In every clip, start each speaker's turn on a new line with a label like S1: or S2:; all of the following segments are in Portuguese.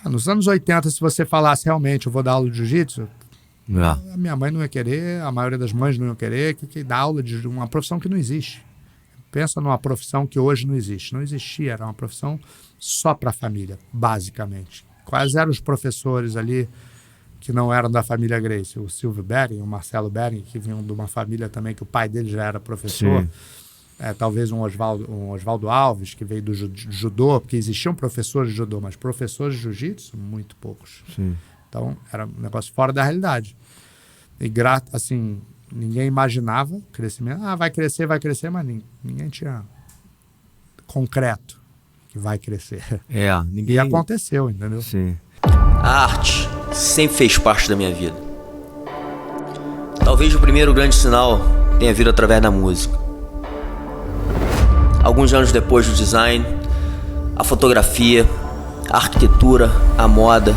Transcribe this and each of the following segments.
S1: Nos anos 80, se você falasse realmente, eu vou dar aula de jiu-jitsu, a minha mãe não ia querer, a maioria das mães não ia querer, que dá aula de uma profissão que não existe. Pensa numa profissão que hoje não existe. Não existia, era uma profissão só para a família, basicamente. Quais eram os professores ali que não eram da família Gracie? O Silvio Bering, o Marcelo Bering, que vinham de uma família também que o pai dele já era professor. Talvez um Oswaldo Alves, que veio do judô, porque existiam professores de judô, mas professores de jiu-jitsu, muito poucos.
S2: Sim.
S1: Então, era um negócio fora da realidade. E, assim, ninguém imaginava o crescimento. Vai crescer, mas ninguém tinha concreto que vai crescer.
S2: Ninguém...
S1: E aconteceu, entendeu?
S2: Sim.
S3: A arte sempre fez parte da minha vida. Talvez o primeiro grande sinal tenha vindo através da música. Alguns anos depois do design, a fotografia, a arquitetura, a moda,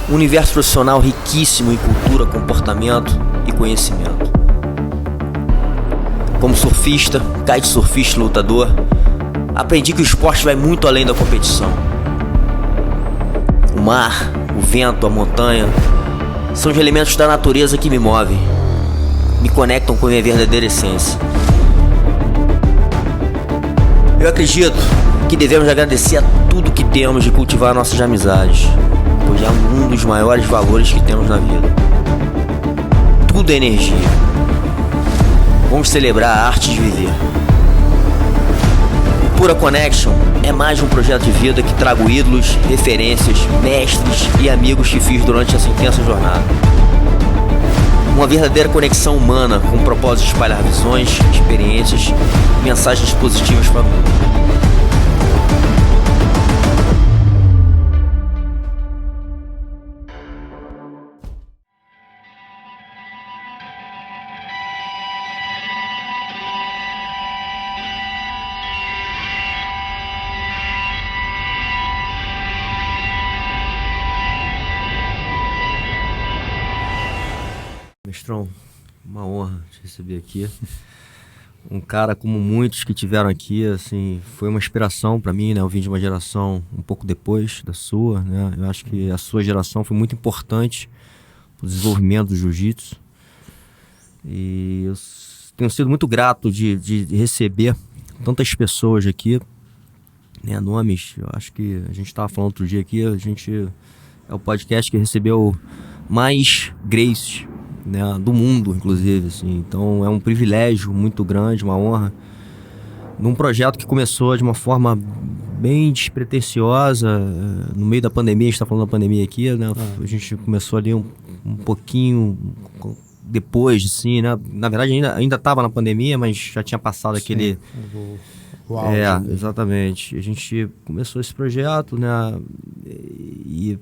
S3: um universo profissional riquíssimo em cultura, comportamento e conhecimento. Como surfista, kitesurfista e lutador, aprendi que o esporte vai muito além da competição. O mar, o vento, a montanha são os elementos da natureza que me movem, me conectam com a minha verdadeira essência. Eu acredito que devemos agradecer a tudo que temos e cultivar nossas amizades, pois é um dos maiores valores que temos na vida. Tudo é energia. Vamos celebrar a arte de viver. Pura Connection é mais um projeto de vida que trago ídolos, referências, mestres e amigos que fiz durante essa intensa jornada. Uma verdadeira conexão humana com o propósito de espalhar visões, experiências e mensagens positivas para o mundo.
S2: Mestrão, uma honra te receber aqui. Um cara como muitos que tiveram aqui, assim, foi uma inspiração para mim, né? Eu vim de uma geração um pouco depois da sua, né? Eu acho que a sua geração foi muito importante para o desenvolvimento do jiu-jitsu. E eu tenho sido muito grato de receber tantas pessoas aqui, né? Nomes, eu acho que a gente estava falando outro dia aqui, é o podcast que recebeu mais Gracie, né, do mundo, inclusive, assim. Então é um privilégio muito grande, uma honra, num projeto que começou de uma forma bem despretensiosa, no meio da pandemia. A gente está falando da pandemia aqui, né? A gente começou ali um pouquinho depois, assim, né? Na verdade ainda estava na pandemia, mas já tinha passado aquele...
S1: O auge.
S2: Exatamente. A gente começou esse projeto, né? E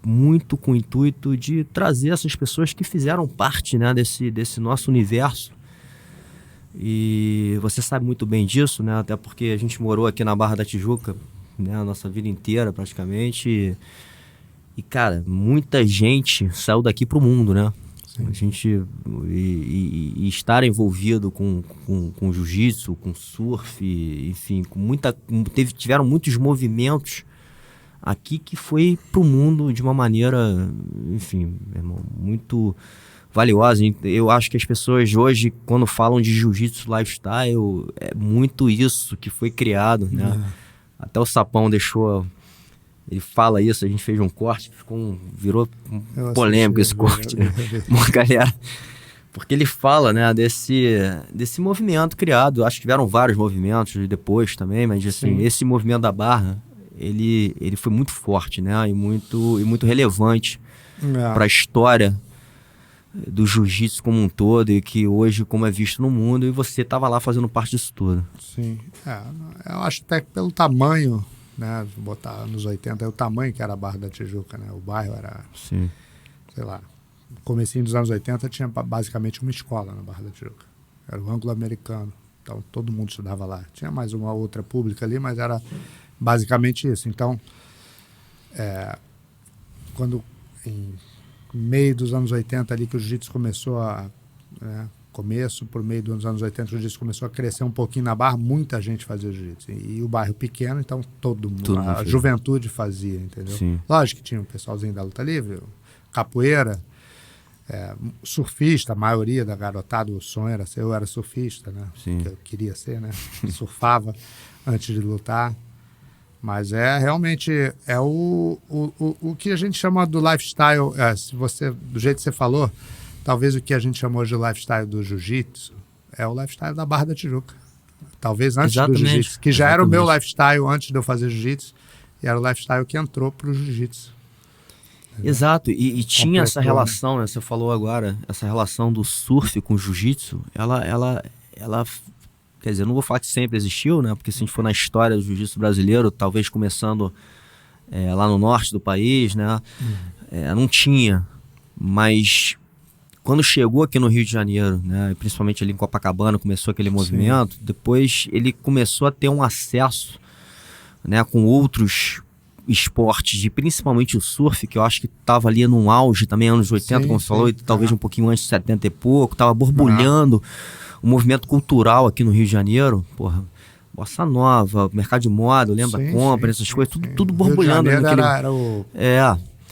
S2: muito com o intuito de trazer essas pessoas que fizeram parte, né, desse nosso universo. E você sabe muito bem disso, né, até porque a gente morou aqui na Barra da Tijuca, né, a nossa vida inteira praticamente. E cara, muita gente saiu daqui pro mundo, né? Sim. A gente e estar envolvido com jiu-jitsu, com surf, enfim, tiveram muitos movimentos aqui que foi pro mundo de uma maneira, enfim, muito valiosa. Eu acho que as pessoas hoje, quando falam de jiu-jitsu lifestyle, é muito isso que foi criado, né? Até o Sapão deixou... Ele fala isso, a gente fez um corte, virou polêmico esse corte, né? Uma galera... Porque ele fala, né, desse movimento criado. Acho que tiveram vários movimentos depois também, mas assim, esse movimento da Barra, ele foi muito forte, né? E muito relevante para a história do jiu-jitsu como um todo, e que hoje, como é visto no mundo, e você estava lá fazendo parte disso tudo.
S1: Sim. Eu acho até que pelo tamanho, né? Botar anos 80, o tamanho que era a Barra da Tijuca, né? O bairro era, sei lá, no comecinho dos anos 80 tinha basicamente uma escola na Barra da Tijuca. Era o Anglo-Americano. Então todo mundo estudava lá. Tinha mais uma outra pública ali, mas era basicamente isso. Então, quando em meio dos anos 80 ali que o jiu-jitsu começou a começo, por meio dos anos 80, o jiu-jitsu começou a crescer um pouquinho na Barra, muita gente fazia jiu-jitsu. E o bairro pequeno, então todo mundo, a juventude fazia, entendeu?
S2: Sim.
S1: Lógico que tinha um pessoalzinho da luta livre, capoeira, surfista, a maioria da garotada, o sonho era ser, eu era surfista, né?
S2: Sim.
S1: Que eu queria ser, né? Surfava antes de lutar. Mas realmente o que a gente chama do lifestyle, do jeito que você falou, talvez o que a gente chamou de lifestyle do jiu-jitsu é o lifestyle da Barra da Tijuca. Talvez antes do jiu-jitsu, que já era o meu lifestyle antes de eu fazer jiu-jitsu, e era o lifestyle que entrou pro jiu-jitsu.
S2: Exato, e tinha essa relação, né? Você falou agora, essa relação do surf com o jiu-jitsu, ela quer dizer, não vou falar que sempre existiu, né? Porque se a gente for na história do jiu-jitsu brasileiro, talvez começando lá no norte do país, né? Não tinha. Mas quando chegou aqui no Rio de Janeiro, né? Principalmente ali em Copacabana, começou aquele movimento. Depois ele começou a ter um acesso, né? Com outros esportes, principalmente o surf, que eu acho que estava ali num auge também, anos 80, como você falou, e talvez um pouquinho antes de 70 e pouco, estava borbulhando. O movimento cultural aqui no Rio de Janeiro, porra, bossa nova, mercado de moda, lembra? Compra, essas coisas, tudo borbulhando.
S1: Rio de Janeiro era o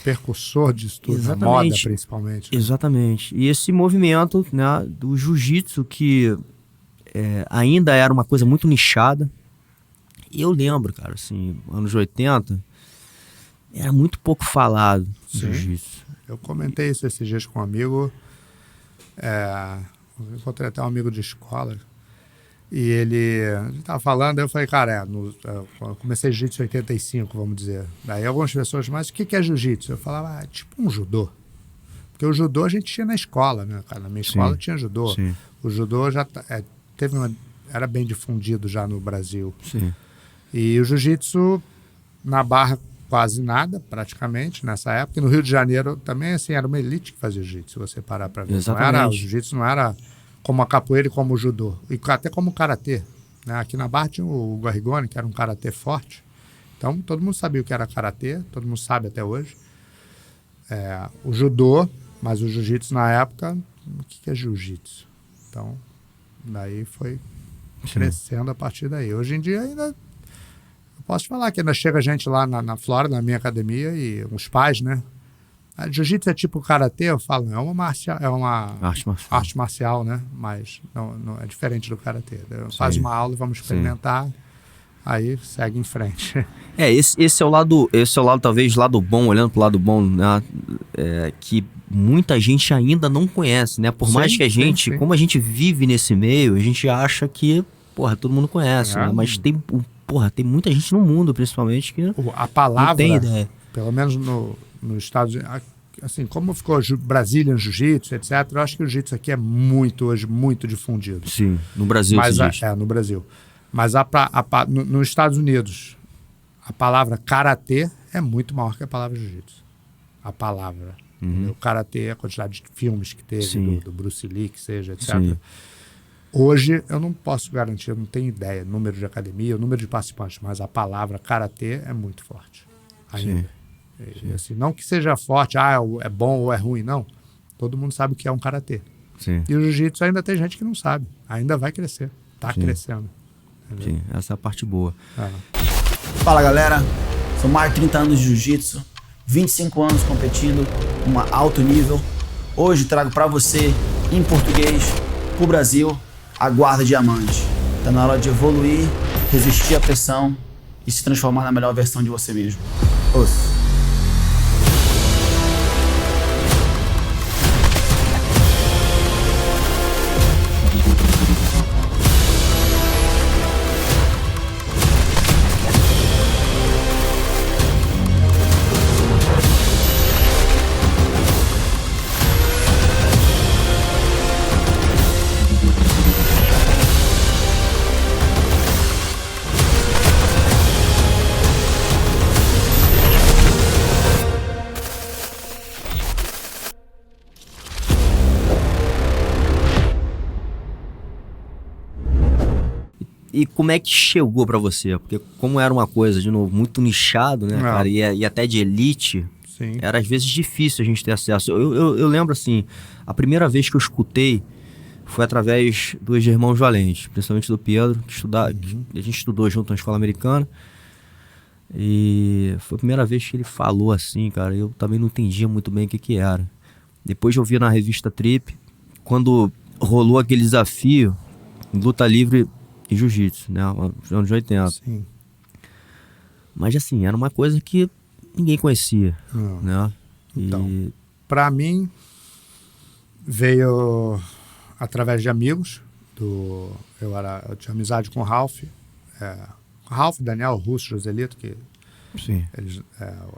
S1: percussor disso tudo, na moda principalmente. Né?
S2: Exatamente. E esse movimento, né, do jiu-jitsu, que ainda era uma coisa muito nichada. E eu lembro, cara, assim, anos 80, era muito pouco falado jiu-jitsu.
S1: Eu comentei isso esses dias com um amigo. Eu encontrei até um amigo de escola e a gente estava falando, eu falei, cara, eu comecei jiu-jitsu em 85, vamos dizer. Daí algumas pessoas, mas o que é jiu-jitsu? Eu falava, tipo um judô. Porque o judô a gente tinha na escola, né, cara? Na minha escola tinha judô. Sim. O judô já era bem difundido já no Brasil. Sim. E o jiu-jitsu na Barra quase nada, praticamente, nessa época. E no Rio de Janeiro também, assim, era uma elite que fazia jiu-jitsu, se você parar para ver. O jiu-jitsu não era como a capoeira e como o judô. E até como o karatê. Né? Aqui na Barra tinha o Garrigoni, que era um karatê forte. Então, todo mundo sabia o que era karatê, todo mundo sabe até hoje. O judô, mas o jiu-jitsu na época, o que é jiu-jitsu? Então, daí foi crescendo a partir daí. Hoje em dia ainda... Posso falar que ainda chega gente lá na Flórida, na minha academia, e os pais, né? Jiu-jitsu é tipo karatê, eu falo, é uma arte marcial, né? Mas não é diferente do karatê. Faz uma aula, vamos experimentar, aí segue em frente.
S2: Esse é o lado talvez lado bom, olhando pro lado bom, né? Que muita gente ainda não conhece, né? Por mais que a gente, como a gente vive nesse meio, a gente acha que, porra, todo mundo conhece, né? Mas tem muita gente no mundo, principalmente, que
S1: a palavra,
S2: não tem ideia.
S1: Pelo menos nos Estados Unidos, assim, como ficou Brazilian Jiu-Jitsu, etc., eu acho que o Jiu-Jitsu aqui é hoje muito difundido.
S2: Sim, no Brasil.
S1: Mas no Brasil. Mas nos Estados Unidos, a palavra karatê é muito maior que a palavra Jiu-Jitsu. A palavra. O karatê, a quantidade de filmes que teve, do Bruce Lee, que seja, etc., Sim. Hoje, eu não posso garantir, eu não tenho ideia, número de academia, número de participantes, mas a palavra karatê é muito forte. Ainda. E, assim, não que seja forte, é bom ou é ruim, não. Todo mundo sabe o que é um karatê. Sim. E o jiu-jitsu ainda tem gente que não sabe. Ainda vai crescer. Está crescendo. Entendeu?
S2: Sim, essa é a parte boa.
S4: Fala, galera. São mais de 30 anos de jiu-jitsu, 25 anos competindo em alto nível. Hoje trago para você, em português, pro Brasil, a guarda diamante. Tá na hora de evoluir, resistir à pressão e se transformar na melhor versão de você mesmo. Ouça.
S2: E como é que chegou pra você? Porque como era uma coisa, de novo, muito nichado, né, cara? E até de elite, Sim. Era às vezes difícil a gente ter acesso. Eu lembro, assim, a primeira vez que eu escutei foi através dos irmãos Valentes, principalmente do Pedro, que a gente estudou junto na escola americana. E foi a primeira vez que ele falou assim, cara. Eu também não entendia muito bem o que era. Depois eu vi na revista Trip, quando rolou aquele desafio em luta livre e jiu-jitsu, né? Nos anos 80.
S1: Sim.
S2: Mas assim, era uma coisa que ninguém conhecia, né?
S1: Então, pra mim, veio através de amigos. Eu tinha amizade com o Ralph. Ralph, Daniel, Russo, Joselito, que
S2: Sim.
S1: eles,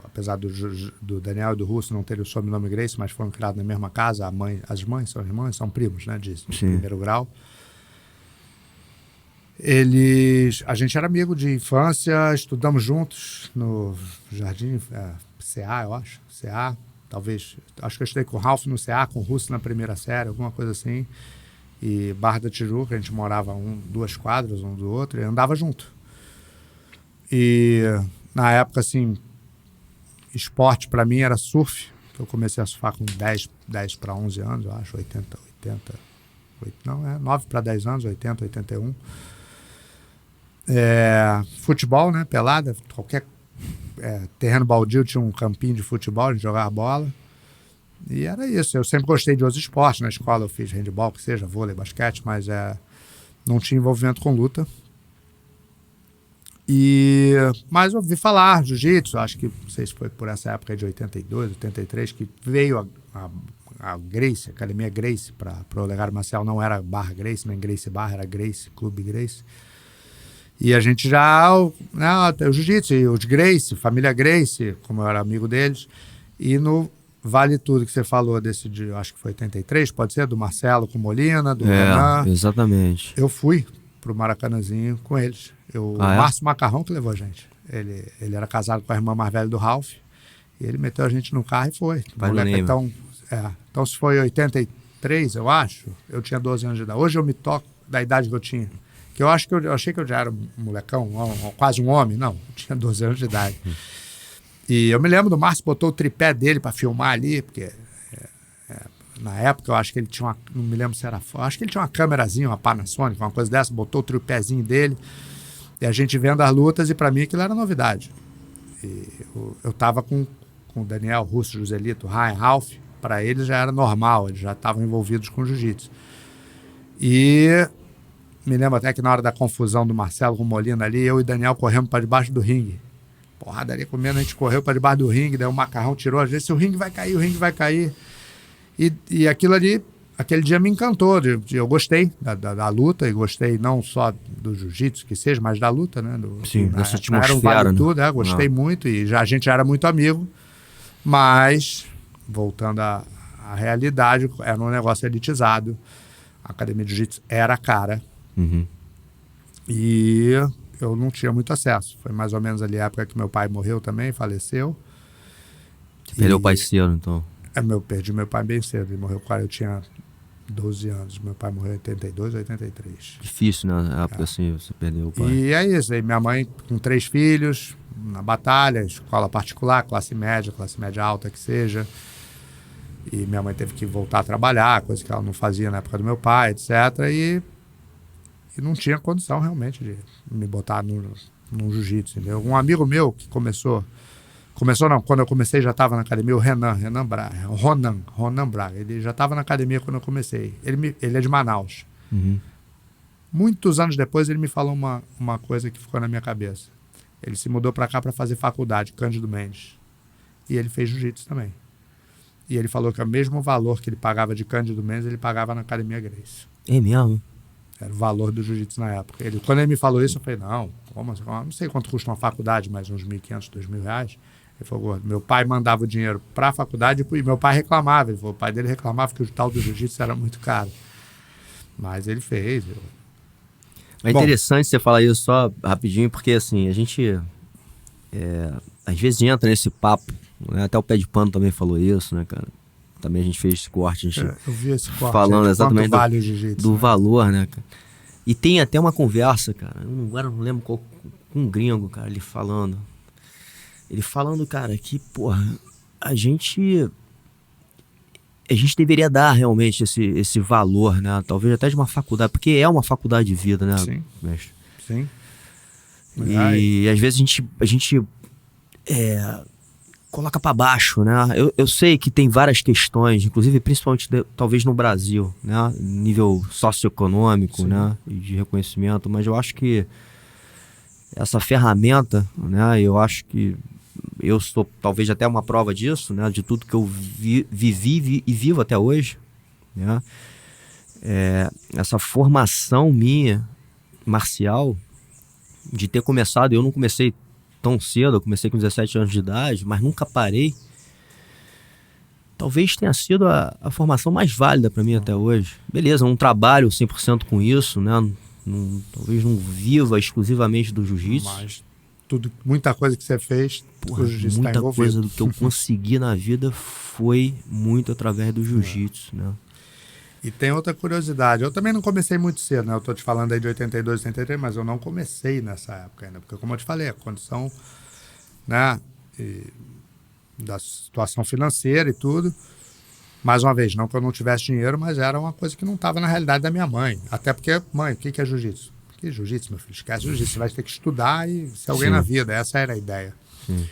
S1: apesar do Daniel e do Russo não terem o sobrenome Gracie, mas foram criados na mesma casa, as mães são irmãs, são primos, né, de primeiro grau. A gente era amigo de infância, estudamos juntos no Jardim CA, eu acho, CA, talvez, acho que eu estudei com o Ralph no CA, com o Russo na primeira série, alguma coisa assim, e Barra da Tijuca, a gente morava 2 quadras um do outro e andava junto. E na época, assim, esporte para mim era surf, que eu comecei a surfar com 10 para 11 anos, eu acho, 9 para 10 anos, 80, 81. Futebol, né, pelada, qualquer terreno baldio tinha um campinho de futebol, a gente jogava bola. E era isso, eu sempre gostei de outros esportes, na escola eu fiz handebol, que seja, vôlei, basquete, mas não tinha envolvimento com luta. Mas eu ouvi falar jiu-jitsu, acho que, não sei se foi por essa época de 82, 83, que veio a Gracie, a Academia Gracie, para o Olegário Marcial, não era Barra Gracie, nem Gracie Barra, era Gracie, Clube Gracie. E a gente o jiu-jitsu, e os Gracie, família Gracie, como eu era amigo deles, e no Vale Tudo que você falou desse de, acho que foi 83, pode ser, do Marcelo com Molina, do Renan.
S2: Exatamente.
S1: Eu fui pro Maracanãzinho com eles. O Márcio Macarrão que levou a gente. Ele era casado com a irmã mais velha do Ralph. E ele meteu a gente no carro e foi. Então, se foi 83, eu acho, eu tinha 12 anos de idade. Hoje eu me toco da idade que eu tinha. Que eu achei que eu já era um molecão, quase um homem. Não, eu tinha 12 anos de idade. E eu me lembro do Márcio, botou o tripé dele para filmar ali, porque na época eu acho que ele tinha não me lembro se era, acho que ele tinha uma câmerazinha, uma Panasonic, uma coisa dessa, botou o tripézinho dele. E a gente vendo as lutas, e para mim aquilo era novidade. E eu tava com o Daniel, Russo, Joselito, Ryan, Ralph, para eles já era normal, eles já estavam envolvidos com jiu-jitsu. E me lembro até que na hora da confusão do Marcelo com o Molina ali, eu e Daniel corremos para debaixo do ringue. Porrada ali comendo, a gente correu para debaixo do ringue, daí o Macarrão tirou, às vezes o ringue vai cair. E aquilo ali, aquele dia me encantou, eu gostei da luta, e gostei não só do jiu-jitsu, que seja, mas da luta, né?
S2: Sim, dessa atmosfera,
S1: era um vale tudo, gostei muito, e a gente já era muito amigo, mas, voltando à realidade, era um negócio elitizado, a academia de jiu-jitsu era cara, e eu não tinha muito acesso. Foi mais ou menos ali a época que meu pai morreu também, faleceu.
S2: Você perdeu o pai cedo, então?
S1: Perdi meu pai bem cedo. Ele morreu quando eu tinha 12 anos. Meu pai morreu em 82, 83.
S2: Difícil, né? Na época assim, você perdeu o pai.
S1: E é isso. Aí minha mãe com 3 filhos, na batalha, escola particular, classe média alta que seja. E minha mãe teve que voltar a trabalhar, coisa que ela não fazia na época do meu pai, etc. E não tinha condição realmente de me botar no jiu-jitsu, entendeu? Um amigo meu que começou não, quando eu comecei já estava na academia, o Ronan Braga, ele já estava na academia quando eu comecei, ele é de Manaus. Muitos anos depois ele me falou uma coisa que ficou na minha cabeça. Ele se mudou para cá para fazer faculdade, Cândido Mendes, e ele fez jiu-jitsu também. E ele falou que o mesmo valor que ele pagava de Cândido Mendes, ele pagava na Academia Gracie.
S2: É mesmo?
S1: Era o valor do jiu-jitsu na época. Quando ele me falou isso, eu falei, não sei quanto custa uma faculdade, mas uns R$1.500, R$2.000. Ele falou, meu pai mandava o dinheiro para a faculdade e meu pai reclamava. Ele falou, o pai dele reclamava que o tal do jiu-jitsu era muito caro. Mas ele fez.
S2: É interessante você falar isso só rapidinho, porque assim, a gente às vezes entra nesse papo, né? Até o Pé de Pano também falou isso, né, cara? Também a gente fez esse corte, eu
S1: vi esse corte,
S2: falando exatamente
S1: vale
S2: do valor, né, cara? E tem até uma conversa, cara, agora não lembro qual, com um gringo, cara, ele falando, cara, que, porra, a gente a gente deveria dar realmente esse valor, né? Talvez até de uma faculdade, porque é uma faculdade de vida, né?
S1: Sim.
S2: Mestre?
S1: Sim.
S2: E às vezes a gente coloca para baixo, né? Eu sei que tem várias questões, inclusive principalmente talvez no Brasil, né? Nível socioeconômico,
S1: Sim.
S2: né? E de reconhecimento, mas eu acho que essa ferramenta, né? Eu acho que eu sou talvez até uma prova disso, né? De tudo que eu vivi e vivo até hoje, né? Essa formação minha marcial, de ter começado, eu não comecei tão cedo, eu comecei com 17 anos de idade, mas nunca parei. Talvez tenha sido a formação mais válida para mim até hoje. Beleza, não trabalho 100% com isso, né? Talvez não viva exclusivamente do jiu-jitsu.
S1: Mas muita coisa que você fez,
S2: porra,
S1: o jiu-jitsu
S2: muita
S1: tá envolvido.
S2: coisa do que eu consegui na vida foi muito através do jiu-jitsu, né?
S1: E tem outra curiosidade. Eu também não comecei muito cedo, né? Eu tô te falando aí de 82, 83, mas eu não comecei nessa época ainda. Porque, como eu te falei, a condição, né, da situação financeira e tudo. Mais uma vez, não que eu não tivesse dinheiro, mas era uma coisa que não estava na realidade da minha mãe. Até porque, mãe, o que é jiu-jitsu? Que jiu-jitsu, meu filho? Esquece jiu-jitsu. Você vai ter que estudar e ser alguém na vida. Essa era a ideia.
S2: Sim.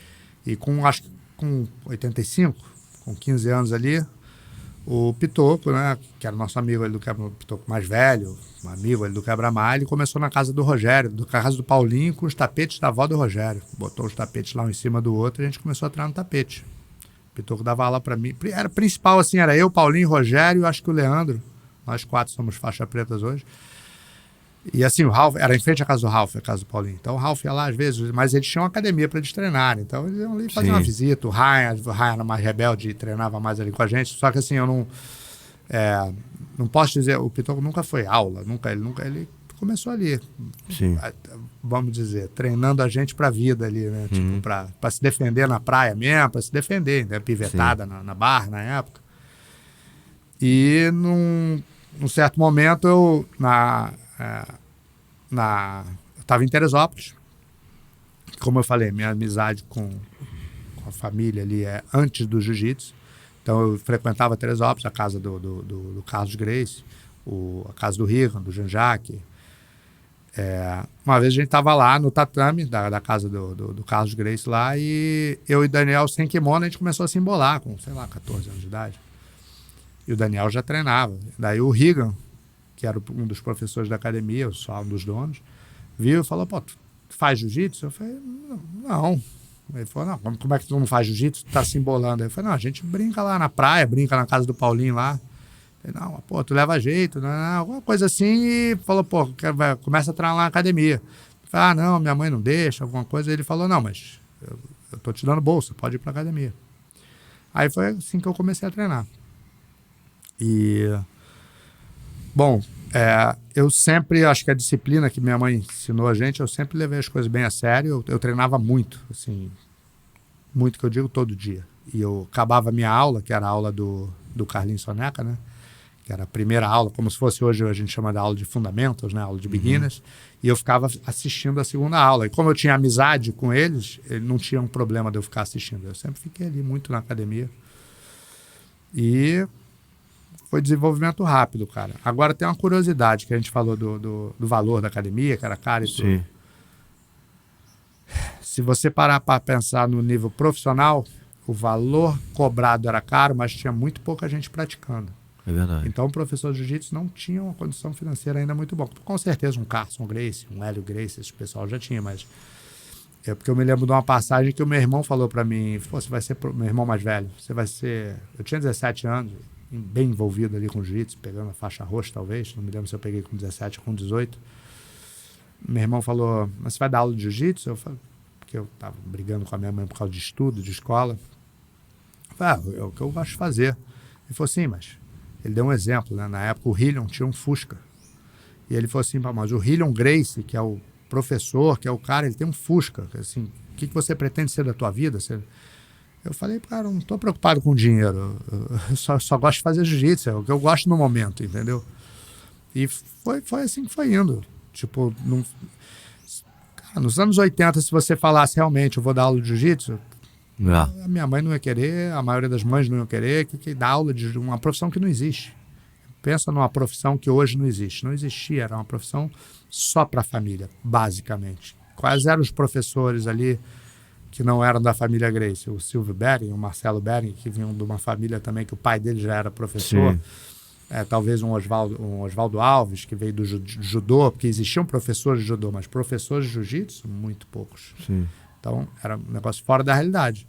S1: E acho que com 85, com 15 anos ali, o Pitoco, né, que era nosso amigo ali do Quebra-Malho, Pitoco mais velho, um amigo ali do Quebra-Malho, ele começou na casa do Rogério, na casa do Paulinho, com os tapetes da avó do Rogério. Botou os tapetes lá um em cima do outro e a gente começou a treinar no tapete. O Pitoco dava aula pra mim. Era principal, assim, era eu, Paulinho, Rogério, acho que o Leandro. Nós 4 somos faixa pretas hoje. E assim, o Ralf, era em frente à casa do Ralf, a casa do Paulinho. Então o Ralf ia lá às vezes, mas eles tinham uma academia para eles treinarem. Então eles iam ali fazer uma visita. O Ryan era mais rebelde e treinava mais ali com a gente. Só que assim, eu não posso dizer, o Pitoco nunca foi aula, ele começou ali.
S2: Sim.
S1: Vamos dizer, treinando a gente pra vida ali, né? Tipo, pra se defender na praia mesmo, pra se defender, né? Pivetada na barra na época. E num certo momento eu estava em Teresópolis. Como eu falei, minha amizade com a família ali é antes do jiu-jitsu. Então eu frequentava Teresópolis, a casa do Carlos Grace, a casa do Rigan, do Jean-Jacques. Uma vez a gente estava lá no tatame da casa do Carlos Grace lá, e eu e Daniel sem kimono, a gente começou a se embolar com, sei lá, 14 anos de idade. E o Daniel já treinava. Daí o Rigan, que era um dos professores da academia, só um dos donos, viu e falou, pô, tu faz jiu-jitsu? Eu falei, não. Ele falou, não, como é que tu não faz jiu-jitsu? Tu tá se embolando. Eu falei, não, a gente brinca lá na praia, brinca na casa do Paulinho lá. Eu falei, não, pô, tu leva jeito, alguma coisa assim, e falou, pô, começa a treinar lá na academia. Eu falei, não, minha mãe não deixa, alguma coisa. Ele falou, não, mas eu tô te dando bolsa, pode ir pra academia. Aí foi assim que eu comecei a treinar. E... Bom, eu sempre, acho que a disciplina que minha mãe ensinou a gente, eu sempre levei as coisas bem a sério. Eu treinava muito, assim, muito que eu digo todo dia. E eu acabava a minha aula, que era a aula do Carlinhos Soneca, né? Que era a primeira aula, como se fosse hoje a gente chama de aula de fundamentos, né? Aula de beginners. E eu ficava assistindo a segunda aula. E como eu tinha amizade com eles, não tinha um problema de eu ficar assistindo. Eu sempre fiquei ali muito na academia. E... foi desenvolvimento rápido, cara. Agora tem uma curiosidade, que a gente falou do valor da academia, que era caro e tudo.
S2: Sim.
S1: Se você parar para pensar no nível profissional, o valor cobrado era caro, mas tinha muito pouca gente praticando.
S2: É verdade.
S1: Então o professor de jiu-jitsu não tinha uma condição financeira ainda muito boa. Com certeza um Carson Gracie, um Hélio Gracie, esse pessoal já tinha, mas... porque eu me lembro de uma passagem que o meu irmão falou para mim, você vai ser, meu irmão mais velho, você vai ser... Eu tinha 17 anos, bem envolvido ali com jiu-jitsu, pegando a faixa roxa talvez, não me lembro se eu peguei com 17 ou com 18. Meu irmão falou, mas você vai dar aula de jiu-jitsu? Eu falei, porque eu estava brigando com a minha mãe por causa de estudo, de escola. Eu falei, é o que eu gosto de fazer. Ele falou assim, mas... Ele deu um exemplo, né? Na época o Hillion tinha um Fusca. E ele falou assim, mas o Hillion Gracie, que é o professor, que é o cara, ele tem um Fusca. Assim, o que você pretende ser da tua vida? Eu falei, cara, eu não estou preocupado com dinheiro. Eu só gosto de fazer jiu-jitsu, é o que eu gosto no momento, entendeu? E foi assim que foi indo. Tipo, nos anos 80, se você falasse realmente, eu vou dar aula de jiu-jitsu, A minha mãe não ia querer, a maioria das mães não ia querer, que dá aula de uma profissão que não existe. Pensa numa profissão que hoje não existe. Não existia, era uma profissão só para a família, basicamente. Quais eram os professores ali que não eram da família Gracie? O Silvio Bering, o Marcelo Bering, que vinham de uma família também que o pai dele já era professor. Talvez um Oswaldo Alves, que veio do judô, porque existiam professores de judô, mas professores de jiu-jitsu, muito poucos.
S2: Sim.
S1: Então, era um negócio fora da realidade.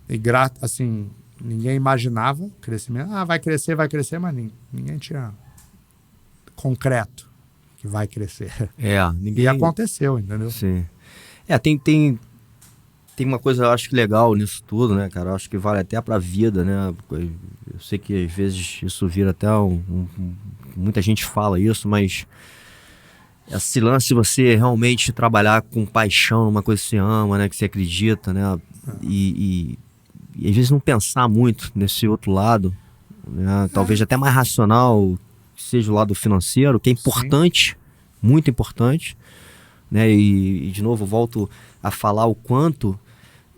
S1: E, assim, ninguém imaginava crescimento. Vai crescer, mas ninguém tinha concreto que vai crescer.
S2: Ninguém...
S1: E aconteceu, entendeu?
S2: Sim. Tem uma coisa, eu acho que legal nisso tudo, né, cara? Eu acho que vale até pra vida, né? Eu sei que às vezes isso vira até muita gente fala isso, mas esse lance de você realmente trabalhar com paixão numa coisa que você ama, né? Que você acredita, né? E às vezes não pensar muito nesse outro lado, né? Talvez até mais racional, que seja o lado financeiro, que é importante, muito importante, né? E de novo, eu volto a falar o quanto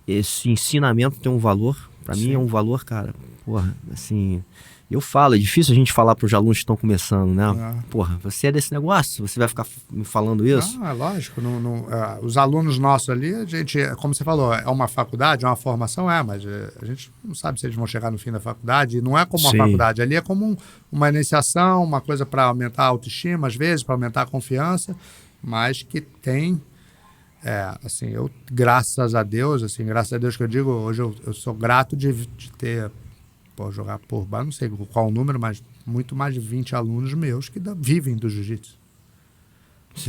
S2: esse ensinamento tem um valor. Pra mim é um valor, cara, porra, assim... Eu falo, é difícil a gente falar para os alunos que estão começando, né? Porra, você é desse negócio? Você vai ficar me falando isso?
S1: Não, é lógico. Os alunos nossos ali, a gente, como você falou, é uma faculdade, é uma formação, mas a gente não sabe se eles vão chegar no fim da faculdade. E não é como uma faculdade, ali é como uma iniciação, uma coisa para aumentar a autoestima, às vezes, para aumentar a confiança, mas que tem... assim, eu, graças a Deus que eu digo, hoje eu sou grato de ter... jogar por bar, não sei qual o número, mas muito mais de 20 alunos meus que vivem do jiu-jitsu.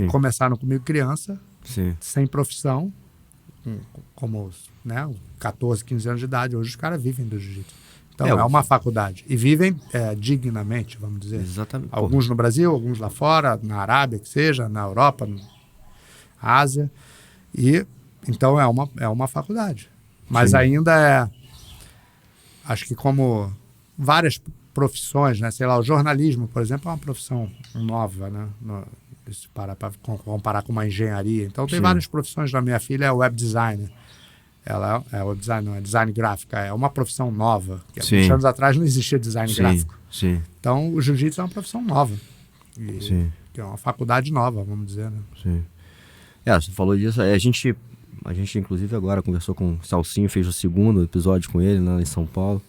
S1: Começaram comigo criança, sem profissão, como 14, 15 anos de idade. Hoje os caras vivem do jiu-jitsu. Então é uma faculdade. E vivem dignamente, vamos dizer.
S2: Exatamente.
S1: Alguns no Brasil, alguns lá fora, na Arábia, que seja, na Europa, na Ásia. E então é uma faculdade. Mas ainda acho que como várias profissões, né? Sei lá, o jornalismo, por exemplo, é uma profissão nova, né? Se para comparar com uma engenharia. Então tem várias profissões. A minha filha é web designer. Ela é web designer, não é design gráfica. É uma profissão nova. Que há 20 anos atrás não existia design gráfico. Então o jiu-jitsu é uma profissão nova. Que é uma faculdade nova, vamos dizer, né?
S2: Você falou disso. A gente, inclusive, agora conversou com o Salsinho, fez o segundo episódio com ele, né, em São Paulo.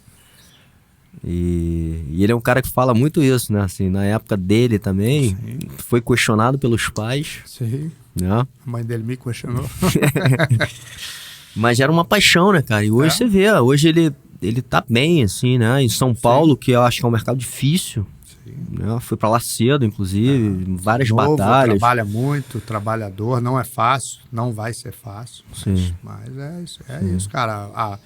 S2: E ele é um cara que fala muito isso, né? Assim, na época dele também, foi questionado pelos pais. Né?
S1: A mãe dele me questionou.
S2: Mas era uma paixão, né, cara? E hoje você vê, hoje ele tá bem, assim, né? Em São Paulo, que eu acho que é um mercado difícil. Né? Foi pra lá cedo, inclusive, várias batalhas.
S1: Trabalha muito, trabalhador, não é fácil, não vai ser fácil. Mas é isso, cara.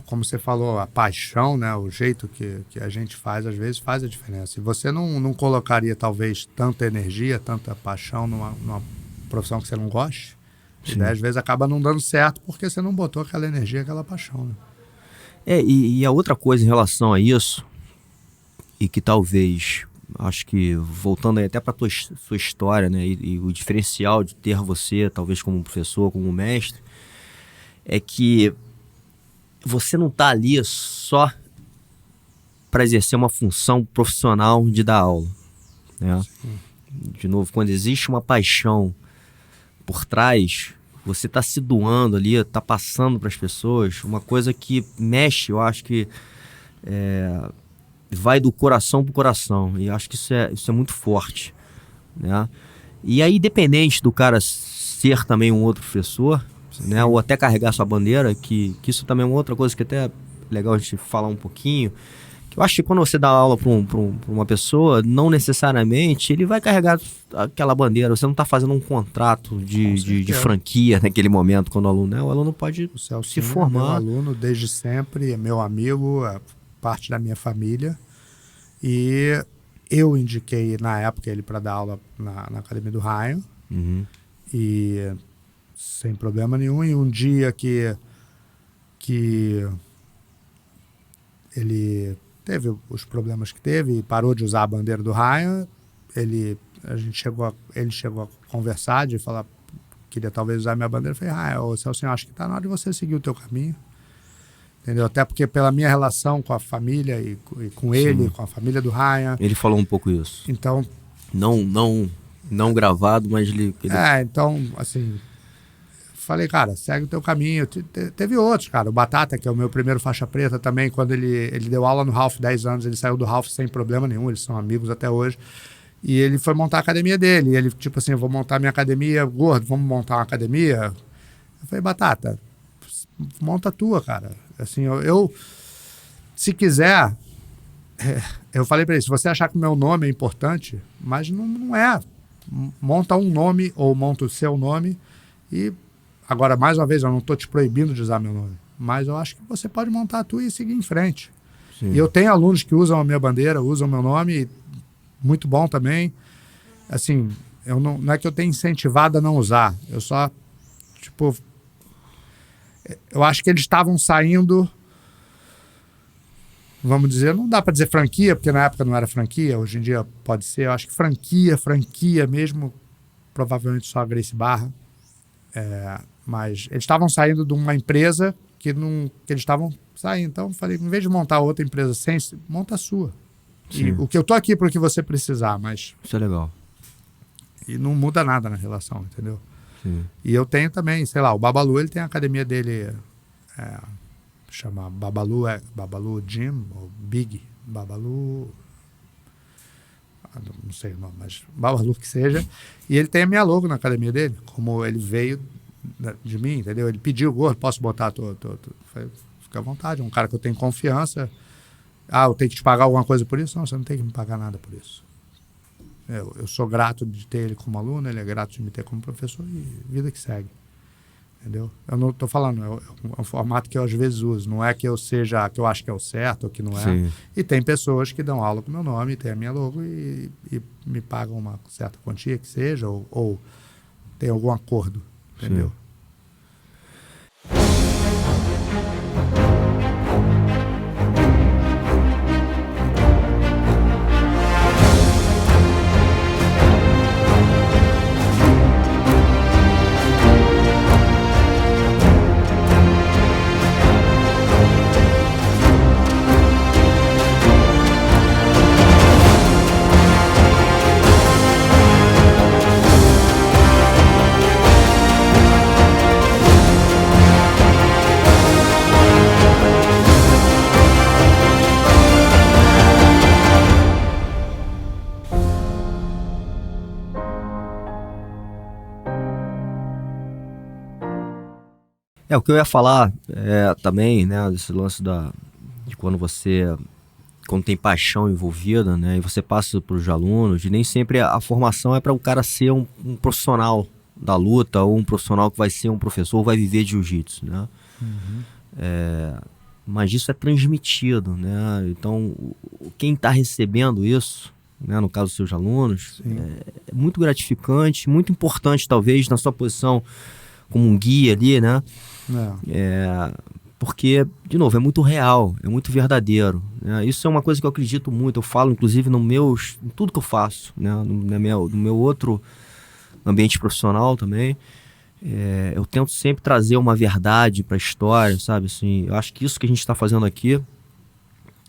S1: Como você falou, a paixão, né? O jeito que a gente faz, às vezes, faz a diferença. E você não colocaria, talvez, tanta energia, tanta paixão numa profissão que você não goste. E às vezes acaba não dando certo porque você não botou aquela energia, aquela paixão, né?
S2: E a outra coisa em relação a isso, e que talvez, acho que voltando aí até para sua história, né, e o diferencial de ter você, talvez como professor, como mestre, é que você não está ali só para exercer uma função profissional de dar aula, né? De novo, quando existe uma paixão por trás, você está se doando ali, está passando para as pessoas uma coisa que mexe, eu acho que vai do coração pro coração, e acho que isso é muito forte, né? E aí, independente do cara ser também um outro professor, né, ou até carregar sua bandeira, que isso também é uma outra coisa que até é legal a gente falar um pouquinho, que eu acho que quando você dá aula para uma pessoa, não necessariamente ele vai carregar aquela bandeira, você não está fazendo um contrato de franquia naquele momento quando o aluno pode se formar.
S1: É meu aluno desde sempre, é meu amigo, parte da minha família, e eu indiquei na época ele para dar aula na Academia do Ryan, e sem problema nenhum. E um dia que ele teve os problemas que teve e parou de usar a bandeira do Ryan, ele chegou a conversar, de falar, queria talvez usar minha bandeira. Eu falei, Celcinho, acho que está na hora de você seguir o teu caminho. Entendeu? Até porque pela minha relação com a família e com ele, sim, com a família do Ryan.
S2: Ele falou um pouco isso.
S1: Então...
S2: Não gravado, mas ele...
S1: Então, assim... Falei, cara, segue o teu caminho. Teve outros, cara. O Batata, que é o meu primeiro faixa preta também, quando ele deu aula no Ralph 10 anos, ele saiu do Ralph sem problema nenhum, eles são amigos até hoje. E ele foi montar a academia dele. E ele, tipo assim, eu vou montar minha academia, gordo, vamos montar uma academia? Eu falei, Batata, monta a tua, cara. Assim, eu se quiser, eu falei pra ele, se você achar que o meu nome é importante, mas não é. Monta um nome ou monta o seu nome e... Agora, mais uma vez, eu não estou te proibindo de usar meu nome, mas eu acho que você pode montar a tua e seguir em frente. Sim. E eu tenho alunos que usam a minha bandeira, usam o meu nome, muito bom também. Assim, não é que eu tenha incentivado a não usar, eu só, tipo... Eu acho que eles estavam saindo, vamos dizer, não dá para dizer franquia, porque na época não era franquia, hoje em dia pode ser. Eu acho que franquia mesmo, provavelmente só a Gracie Barra. Mas eles estavam saindo de uma empresa que eles estavam saindo. Então eu falei, em vez de montar outra empresa monta a sua. E o que eu tô aqui para o que você precisar, mas...
S2: Isso é legal.
S1: E não muda nada na relação, entendeu?
S2: Sim.
S1: E eu tenho também, sei lá, o Babalu, ele tem a academia dele, chama Babalu Gym, ou Big Babalu... Não sei o nome, mas Babalu que seja. E ele tem a minha logo na academia dele, como ele veio de mim, entendeu? Ele pediu, gordo, posso botar falei, fica à vontade, é um cara que eu tenho confiança. Eu tenho que te pagar alguma coisa por isso? Não, você não tem que me pagar nada por isso. Eu sou grato de ter ele como aluno, ele é grato de me ter como professor e vida que segue. Entendeu? Eu não estou falando, é um formato que eu às vezes uso, não é que eu acho que é o certo ou que não é.
S2: Sim.
S1: E tem pessoas que dão aula com meu nome, tem a minha logo e me pagam uma certa quantia que seja, ou tem algum acordo, entendeu?
S2: Sim. O que eu ia falar também, né, desse lance de quando tem paixão envolvida, né, e você passa para os alunos, e nem sempre a formação é para o cara ser um profissional da luta, ou um profissional que vai ser um professor, ou vai viver de jiu-jitsu, né? Uhum. Mas isso é transmitido, né? Então, quem está recebendo isso, né, no caso dos seus alunos, é muito gratificante, muito importante, talvez, na sua posição como um guia ali, né? Porque, de novo, é muito real, é muito verdadeiro, né? Isso é uma coisa que eu acredito muito, eu falo inclusive em tudo que eu faço, né? No meu outro ambiente profissional também, eu tento sempre trazer uma verdade para a história, sabe? Assim, eu acho que isso que a gente está fazendo aqui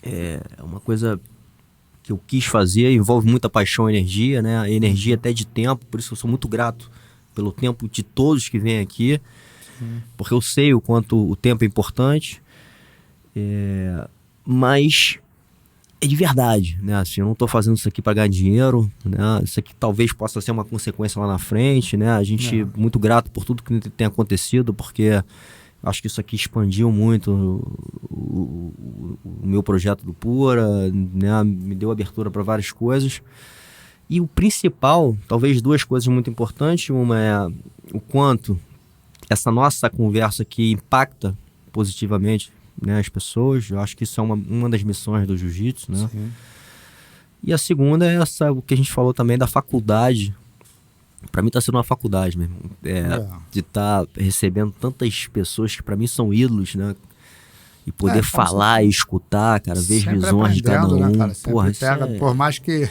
S2: é uma coisa que eu quis fazer, envolve muita paixão e energia, né? Energia até de tempo, por isso eu sou muito grato pelo tempo de todos que vêm aqui, porque eu sei o quanto o tempo é importante, mas é de verdade, né? Assim, eu não estou fazendo isso aqui para ganhar dinheiro, né? Isso aqui talvez possa ser uma consequência lá na frente, né? A gente muito grato por tudo que tem acontecido, porque acho que isso aqui expandiu muito o meu projeto do Pura, né? Me deu abertura para várias coisas. E o principal, talvez duas coisas muito importantes, uma é o quanto essa nossa conversa aqui impacta positivamente, né, as pessoas. Eu acho que isso é uma das missões do jiu-jitsu, né?
S1: Sim.
S2: E a segunda é o que a gente falou também da faculdade. Para mim está sendo uma faculdade mesmo, de estar recebendo tantas pessoas que para mim são ídolos, né? E poder falar e escutar, cara, ver as visões de cada um.
S1: Né, cara?
S2: Porra,
S1: pega, por mais que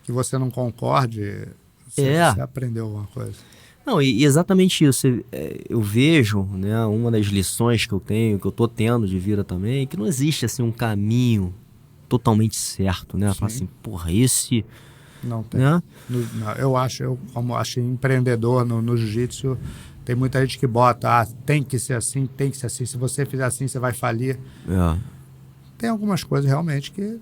S1: você não concorde, você aprendeu alguma coisa.
S2: Não, e exatamente isso. Eu vejo, né, uma das lições que eu tenho, que eu tô tendo de vida também, que não existe assim um caminho totalmente certo, né? Falar assim, porra, esse...
S1: Não tem.
S2: Né?
S1: Eu como acho empreendedor no jiu-jitsu, tem muita gente que bota, tem que ser assim, se você fizer assim, você vai falir. Tem algumas coisas realmente que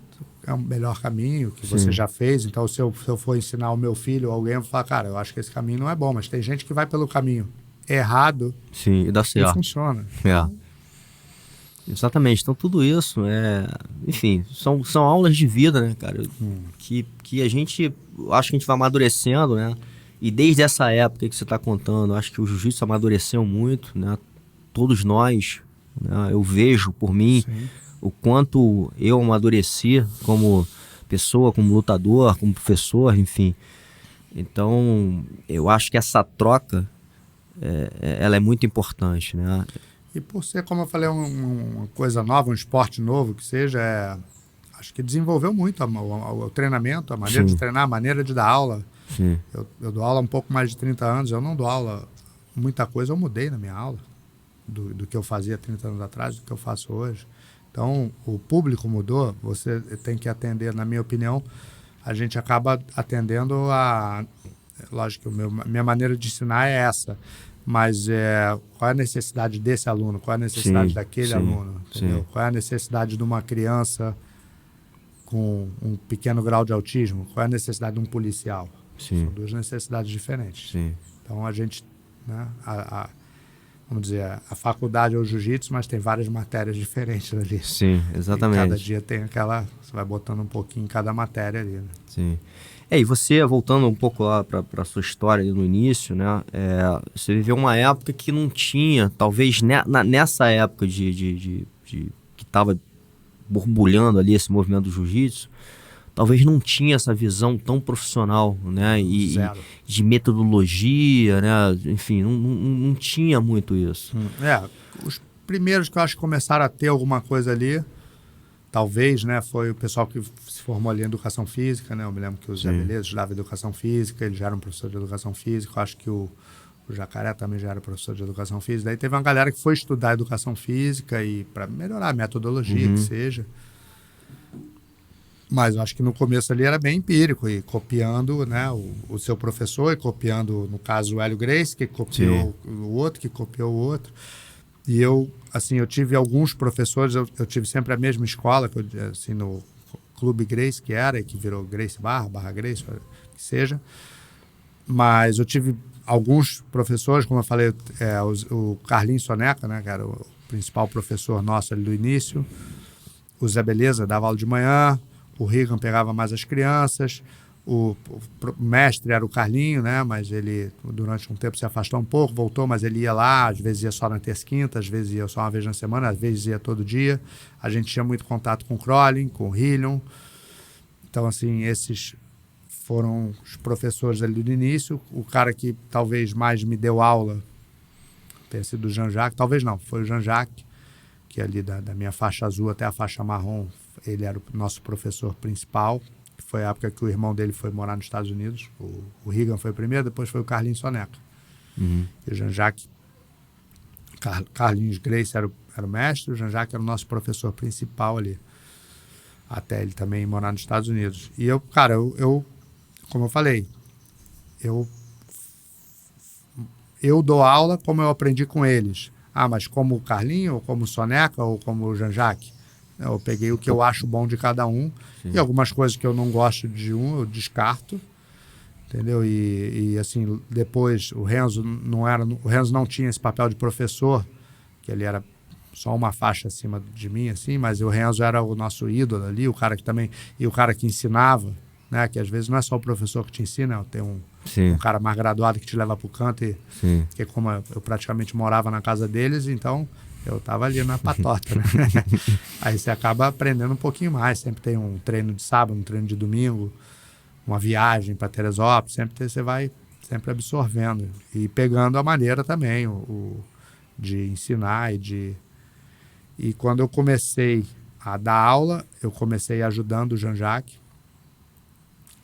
S1: é um melhor caminho, que você já fez. Então, se eu for ensinar o meu filho ou alguém, eu vou falar, cara, eu acho que esse caminho não é bom, mas tem gente que vai pelo caminho errado.
S2: Sim, e dá certo.
S1: E funciona.
S2: Exatamente. Então, tudo isso enfim, são aulas de vida, né, cara? Que a gente, acho que a gente vai amadurecendo, né? E desde essa época que você está contando, acho que o jiu-jitsu amadureceu muito, né? Todos nós, né? Eu vejo por mim o quanto eu amadureci como pessoa, como lutador, como professor, enfim. Então, eu acho que essa troca, ela é muito importante, né?
S1: E por ser, como eu falei, uma coisa nova, um esporte novo que seja, acho que desenvolveu muito o treinamento, a maneira de treinar, a maneira de dar aula. Eu dou aula há um pouco mais de 30 anos, eu não dou aula, muita coisa eu mudei na minha aula, do que eu fazia 30 anos atrás, do que eu faço hoje. Então, o público mudou, você tem que atender, na minha opinião, a gente acaba atendendo lógico, minha maneira de ensinar é essa, mas qual é a necessidade desse aluno, qual é a necessidade daquele aluno, entendeu? Qual é a necessidade de uma criança com um pequeno grau de autismo, qual é a necessidade de um policial? São duas necessidades diferentes. Então, a gente, né, vamos dizer, a faculdade é o jiu-jitsu, mas tem várias matérias diferentes ali.
S2: Sim, exatamente.
S1: E cada dia tem você vai botando um pouquinho em cada matéria ali, né?
S2: Sim. E você, voltando um pouco lá para a sua história ali no início, né? Você viveu uma época que não tinha, talvez nessa época que estava borbulhando ali esse movimento do jiu-jitsu, talvez não tinha essa visão tão profissional, né? E de metodologia, né? Enfim, não tinha muito isso.
S1: Os primeiros que eu acho que começaram a ter alguma coisa ali, talvez, né? Foi o pessoal que se formou ali em educação física, né? Eu me lembro que o Zé Beleza estudava educação física, ele já era um professor de educação física. Eu acho que o Jacaré também já era professor de educação física. Daí teve uma galera que foi estudar educação física e para melhorar a metodologia, que seja. Mas eu acho que no começo ali era bem empírico e copiando, né, o seu professor e copiando, no caso, o Hélio Gracie, que copiou o outro, que copiou o outro. E eu tive alguns professores, eu tive sempre a mesma escola, assim, no Clube Gracie, que virou Gracie Barra Gracie, que seja. Mas eu tive alguns professores, como eu falei, o Carlinhos Soneca, né, que era o principal professor nosso ali do início. O Zé Beleza dava aula de manhã. O Regan pegava mais as crianças, o mestre era o Carlinho, né? Mas ele, durante um tempo, se afastou um pouco, voltou, mas ele ia lá, às vezes ia só na terça e quinta, às vezes ia só uma vez na semana, às vezes ia todo dia. A gente tinha muito contato com o Crowley, com o Hillion. Então, assim, esses foram os professores ali do início. O cara que talvez mais me deu aula tenha sido o Jean-Jacques, talvez não, foi o Jean-Jacques, que ali da minha faixa azul até a faixa marrom, ele era o nosso professor principal, que foi a época que o irmão dele foi morar nos Estados Unidos. O Regan foi o primeiro, depois foi o Carlinhos Soneca. E o Jean-Jacques, Carlinhos Gracie era o mestre, o Jean-Jacques era o nosso professor principal ali, até ele também morar nos Estados Unidos. E eu, cara, como eu falei, eu dou aula como eu aprendi com eles. Mas como o Carlinho, ou como o Soneca, ou como o Jean-Jacques. Eu peguei o que eu acho bom de cada um. E algumas coisas que eu não gosto de eu descarto. Entendeu? E assim, depois o Renzo não tinha esse papel de professor, que ele era só uma faixa acima de mim, assim, mas o Renzo era o nosso ídolo ali, o cara que ensinava, né? Que às vezes não é só o professor que te ensina, tem um cara mais graduado que te leva para o canto, que como eu praticamente morava na casa deles, então eu estava ali na patota, né? Aí você acaba aprendendo um pouquinho mais, sempre tem um treino de sábado, um treino de domingo, uma viagem para Teresópolis, você vai sempre absorvendo e pegando a maneira também de ensinar e quando eu comecei a dar aula, eu comecei ajudando o Jean-Jacques.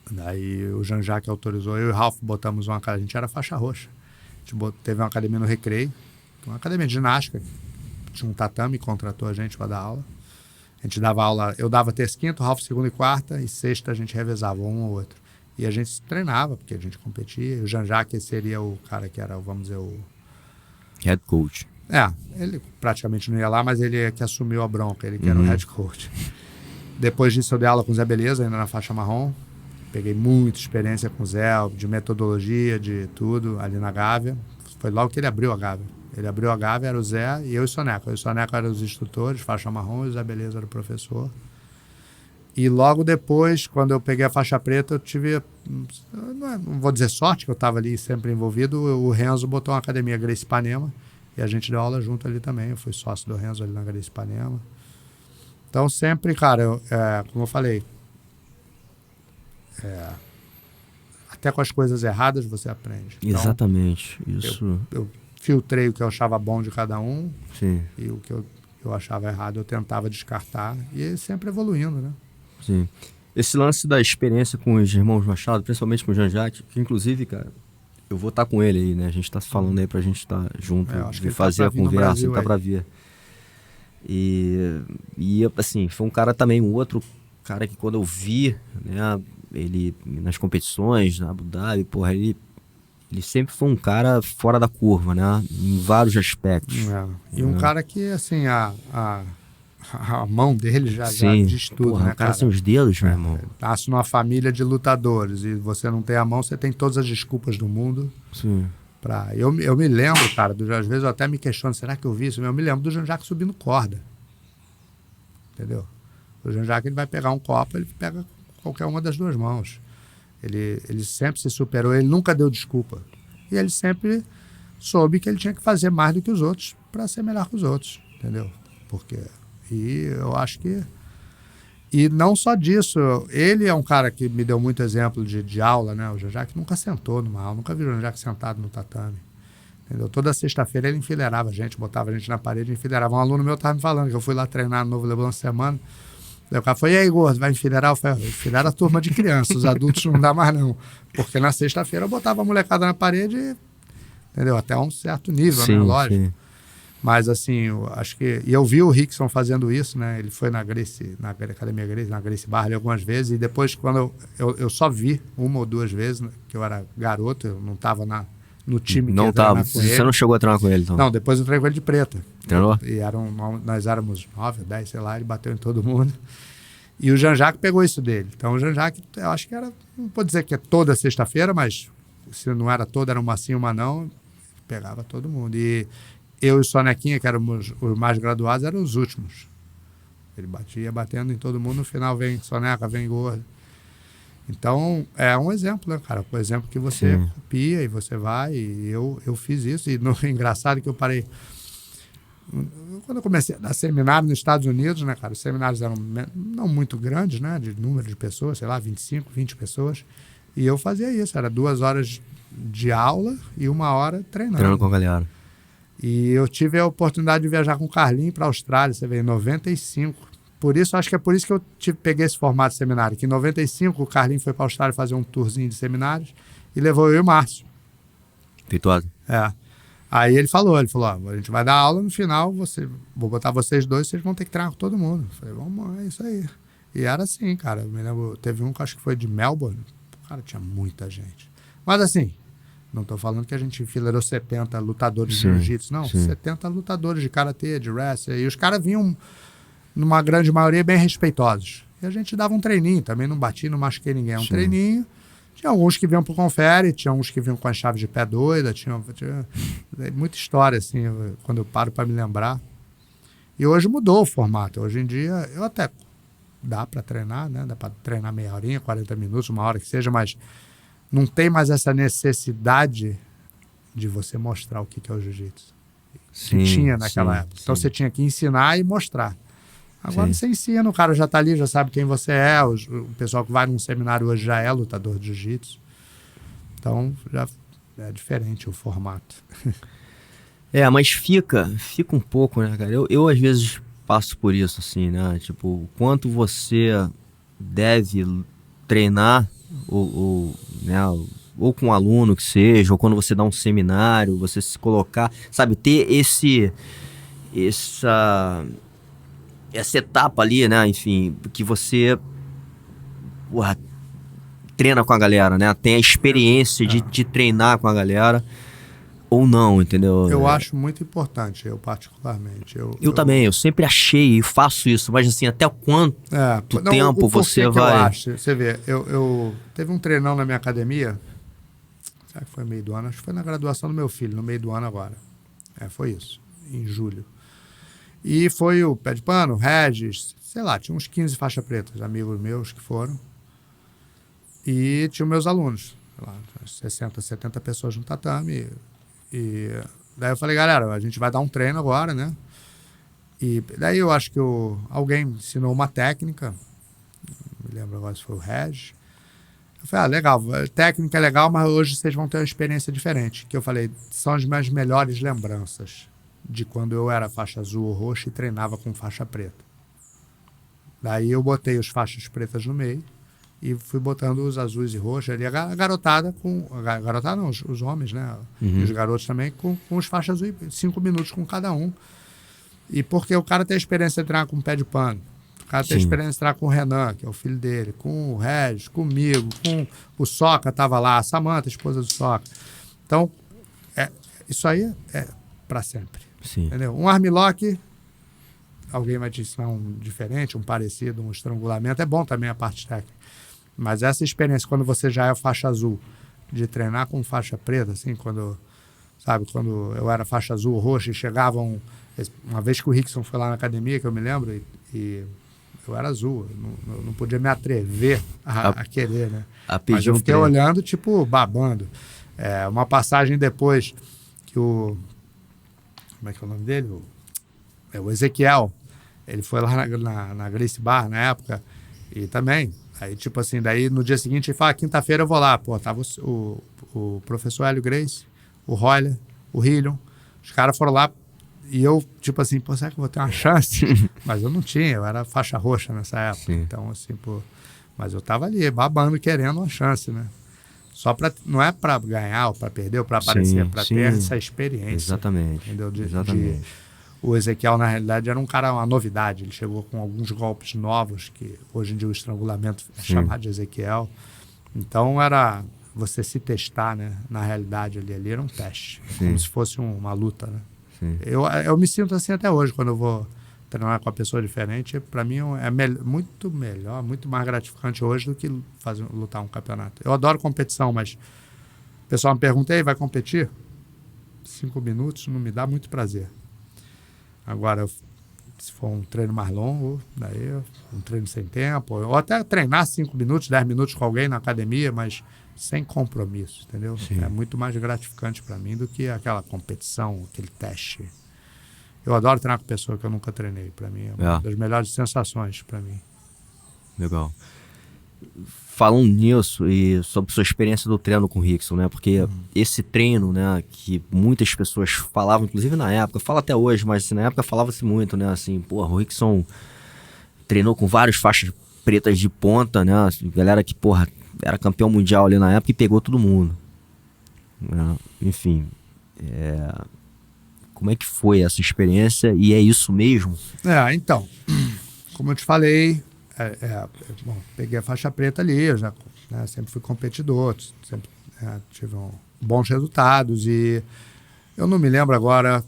S1: Daí o Jean-Jacques autorizou, eu e o Ralph botamos a gente era faixa roxa. teve uma academia no Recreio, uma academia de ginástica, tinha um tatame, contratou a gente para dar aula. A gente dava aula, eu dava terça e quinta, o Ralf segunda e quarta, e sexta a gente revezava um ou outro. E a gente treinava, porque a gente competia. E o Jean-Jacques seria o cara que era, vamos dizer, o...
S2: Head coach.
S1: Ele praticamente não ia lá, mas ele que assumiu a bronca, ele que era o head coach. Depois disso eu dei aula com o Zé Beleza, ainda na faixa marrom. Peguei muita experiência com o Zé, de metodologia, de tudo, ali na Gávea. Foi logo que ele abriu a Gávea. Ele abriu a Gávea, era o Zé e eu e o Soneca. Eu e o Soneca eram os instrutores, faixa marrom, e o Zé Beleza era o professor. E logo depois, quando eu peguei a faixa preta, eu tive, não vou dizer sorte, que eu estava ali sempre envolvido, o Renzo botou uma academia Gracie Ipanema, e a gente deu aula junto ali também. Eu fui sócio do Renzo ali na Gracie Ipanema. Então sempre, cara, como eu falei, até com as coisas erradas você aprende. Então,
S2: exatamente, isso.
S1: Eu filtrei o que eu achava bom de cada um.
S2: Sim.
S1: E o que eu achava errado eu tentava descartar, e sempre evoluindo, né?
S2: Sim. Esse lance da experiência com os irmãos Machado, principalmente com o Jean-Jacques, que inclusive, cara, eu vou estar com ele aí, né? A gente tá falando aí pra gente estar junto e fazer a conversa, ele tá pra vir. E assim, foi um cara também, um outro cara que quando eu vi, né, ele nas competições, na Abu Dhabi, porra, ele sempre foi um cara fora da curva, né? Em vários aspectos.
S1: E um cara que, assim, a mão dele já diz tudo, porra, né,
S2: o cara tem os dedos, meu irmão.
S1: Nasce numa família de lutadores e você não tem a mão, você tem todas as desculpas do mundo.
S2: Sim.
S1: Eu me lembro, cara, às vezes eu até me questiono, será que eu vi isso? Eu me lembro do Jean-Jacques subindo corda. Entendeu? O Jean-Jacques ele vai pegar um copo, ele pega qualquer uma das duas mãos. Ele sempre se superou, ele nunca deu desculpa. E ele sempre soube que ele tinha que fazer mais do que os outros para ser melhor que os outros, entendeu? E eu acho que... E não só disso, ele é um cara que me deu muito exemplo de aula, né? O Jean-Jacques nunca sentou numa aula, nunca vi o Jean-Jacques sentado no tatame. Entendeu? Toda sexta-feira ele enfileirava a gente, botava a gente na parede e enfileirava. Um aluno meu estava me falando que eu fui lá treinar no Novo Leblon semana. Daí o cara falou, e aí, gordo, vai enfileirar? Eu falei, enfileira a turma de crianças, os adultos não dá mais não. Porque na sexta-feira eu botava a molecada na parede, entendeu? Até um certo nível, né? Lógico. Sim. Mas assim, eu acho que... E eu vi o Rickson fazendo isso, né? Ele foi na Academia Gracie, na Gracie Barra algumas vezes, e depois, quando eu só vi uma ou duas vezes, né, que eu era garoto, eu não estava no time que
S2: não tava. Você não chegou a treinar com ele, então?
S1: Não, depois eu treinei com ele de preta.
S2: Treinou?
S1: E nós éramos 9, 10, sei lá, ele bateu em todo mundo. E o Jean-Jacques pegou isso dele. Então o Jean-Jacques, eu acho que era, não vou dizer que é toda sexta-feira, mas se não era toda, era uma sim, uma não, pegava todo mundo. E eu e o Sonequinha, que éramos os mais graduados, eram os últimos. Ele batendo em todo mundo, no final vem Soneca, vem gordo. Então, é um exemplo, né, cara? Por exemplo, que você copia e você vai, e eu fiz isso. E engraçado que eu parei... Quando eu comecei a dar seminário nos Estados Unidos, né, cara? Os seminários eram não muito grandes, né? De número de pessoas, sei lá, 25, 20 pessoas. E eu fazia isso, era 2 horas de aula e 1 hora treinando.
S2: Treinando com a galera.
S1: E eu tive a oportunidade de viajar com o Carlinho para a Austrália, você vê, em 95. Por isso, acho que é por isso que eu peguei esse formato de seminário. Que em 95 o Carlinho foi para a Austrália fazer um tourzinho de seminários e levou eu e o Márcio.
S2: Feituado.
S1: Aí ele falou, ó, a gente vai dar aula no final, vou botar vocês dois, vocês vão ter que treinar com todo mundo. Eu falei, vamos, é isso aí. E era assim, cara. Eu me lembro, teve um que acho que foi de Melbourne. Cara, tinha muita gente. Mas assim, não estou falando que a gente enfileirou 70 lutadores de jiu-jitsu, não. 70 lutadores de karatê, de wrestling. E os caras vinham, numa grande maioria, bem respeitosos. E a gente dava um treininho, também não bati, não machuquei ninguém. Um treininho. Tinha alguns que vinham pro confere, tinha uns que vinham com as chaves de pé doida, tinha muita história, assim, quando eu paro para me lembrar. E hoje mudou o formato. Hoje em dia, eu até dá para treinar, né? Dá para treinar meia horinha, 40 minutos, 1 hora que seja, mas não tem mais essa necessidade de você mostrar o que é o jiu-jitsu. Que tinha naquela época. Então você tinha que ensinar e mostrar. Agora você ensina, o cara já está ali, já sabe quem você é. O pessoal que vai num seminário hoje já é lutador de jiu-jitsu. Então já é diferente o formato.
S2: Mas fica um pouco, né, cara? Eu às vezes passo por isso, assim, né? Tipo, o quanto você deve treinar, né, ou com um aluno que seja, ou quando você dá um seminário, você se colocar, sabe, ter essa etapa ali, né, enfim, que você treina com a galera, né, tem a experiência de treinar com a galera, ou não, entendeu?
S1: Eu acho muito importante, eu particularmente.
S2: Eu também, eu sempre achei e faço isso, mas assim, até quanto tempo você vai...
S1: Eu acho, você vê, eu teve um treinão na minha academia, será que foi meio do ano? Acho que foi na graduação do meu filho, no meio do ano agora. Foi isso, em julho. E foi o Pé de Pano, o Regis, sei lá, tinha uns 15 faixas pretas, amigos meus que foram. E tinha meus alunos, sei lá, 60, 70 pessoas no tatame. E daí eu falei, galera, a gente vai dar um treino agora, né? E daí eu acho que alguém me ensinou uma técnica, não me lembro agora se foi o Regis. Eu falei, legal, a técnica é legal, mas hoje vocês vão ter uma experiência diferente. Que eu falei, são as minhas melhores lembranças de quando eu era faixa azul ou roxa e treinava com faixa preta. Daí eu botei os faixas pretas no meio e fui botando os azuis e roxos ali, a garotada a garotada não, os homens, né? E os garotos também com os faixas azuis, 5 minutos com cada um. E porque o cara tem a experiência de treinar com Pé de Pano, o cara tem a experiência de treinar com o Renan, que é o filho dele, com o Regis, comigo, com o Soca estava lá, a Samanta, a esposa do Soca. Então, isso aí é para sempre.
S2: Sim.
S1: Entendeu? Um armlock, alguém vai te ensinar um diferente, um parecido, um estrangulamento, é bom também a parte técnica. Mas essa experiência, quando você já é faixa azul, de treinar com faixa preta, assim, quando eu era faixa azul ou roxa e chegavam... Uma vez que o Rickson foi lá na academia, que eu me lembro, e eu era azul, eu não podia me atrever a querer, né? Mas eu fiquei olhando, tipo, babando. Uma passagem depois que como é que é o nome dele? O Ezequiel, ele foi lá na Gracie Bar, na época, e também... Aí, tipo assim, daí no dia seguinte ele fala, quinta-feira eu vou lá. Pô, tava o professor Hélio Gracie, o Royler, o Hillion, os caras foram lá e eu, tipo assim, pô, será que eu vou ter uma chance? Mas eu não tinha, eu era faixa roxa nessa época. Sim. Então, assim, pô, mas eu tava ali, babando, querendo uma chance, né? Não é pra ganhar ou pra perder ou pra aparecer, é pra ter essa experiência.
S2: Exatamente.
S1: Entendeu?
S2: Exatamente.
S1: O Ezequiel, na realidade, era um cara, uma novidade. Ele chegou com alguns golpes novos, que hoje em dia o estrangulamento é chamado de Ezequiel. Então, era você se testar, né? Na realidade, ali era um teste. Como se fosse uma luta, né? Eu me sinto assim até hoje, quando eu vou treinar com uma pessoa diferente. Para mim, muito melhor, muito mais gratificante hoje do que lutar um campeonato. Eu adoro competição, mas o pessoal me pergunta, ei, vai competir? 5 minutos não me dá muito prazer. Agora, se for um treino mais longo, daí um treino sem tempo, ou até treinar 5 minutos, 10 minutos com alguém na academia, mas sem compromisso, entendeu? Sim. É muito mais gratificante para mim do que aquela competição, aquele teste. Eu adoro treinar com pessoa que eu nunca treinei, para mim é uma das melhores sensações para mim.
S2: Legal. Falando nisso e sobre sua experiência do treino com o Rickson, né? Porque esse treino, né, que muitas pessoas falavam, inclusive na época, fala até hoje, mas assim, na época falava-se muito, né? Assim, porra, o Rickson treinou com várias faixas pretas de ponta, né? Galera que, porra, era campeão mundial ali na época e pegou todo mundo. Enfim, como é que foi essa experiência? E é isso mesmo?
S1: Então, como eu te falei, bom, peguei a faixa preta ali, eu já sempre fui competidor, sempre tive bons resultados e eu não me lembro agora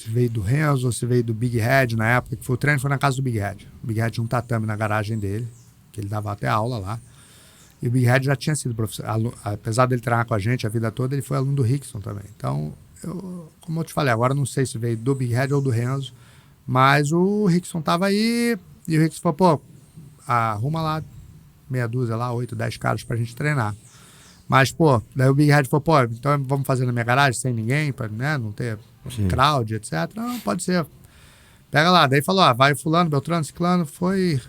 S1: se veio do Renzo ou se veio do Big Head na época, que foi o treino, foi na casa do Big Head. O Big Head tinha um tatame na garagem dele, que ele dava até aula lá. E o Big Head já tinha sido professor, apesar dele treinar com a gente a vida toda, ele foi aluno do Rickson também. Então, como eu te falei, agora não sei se veio do Big Head ou do Renzo, mas o Rickson estava aí e o Rickson falou, pô, arruma lá meia dúzia lá, 8, 10 caras pra gente treinar. Mas, pô, daí o Big Head falou, pô, então vamos fazer na minha garagem sem ninguém, pra, né, não ter crowd, etc. Não, pode ser. Pega lá. Daí falou, vai fulano, Beltrano, Ciclano, foi...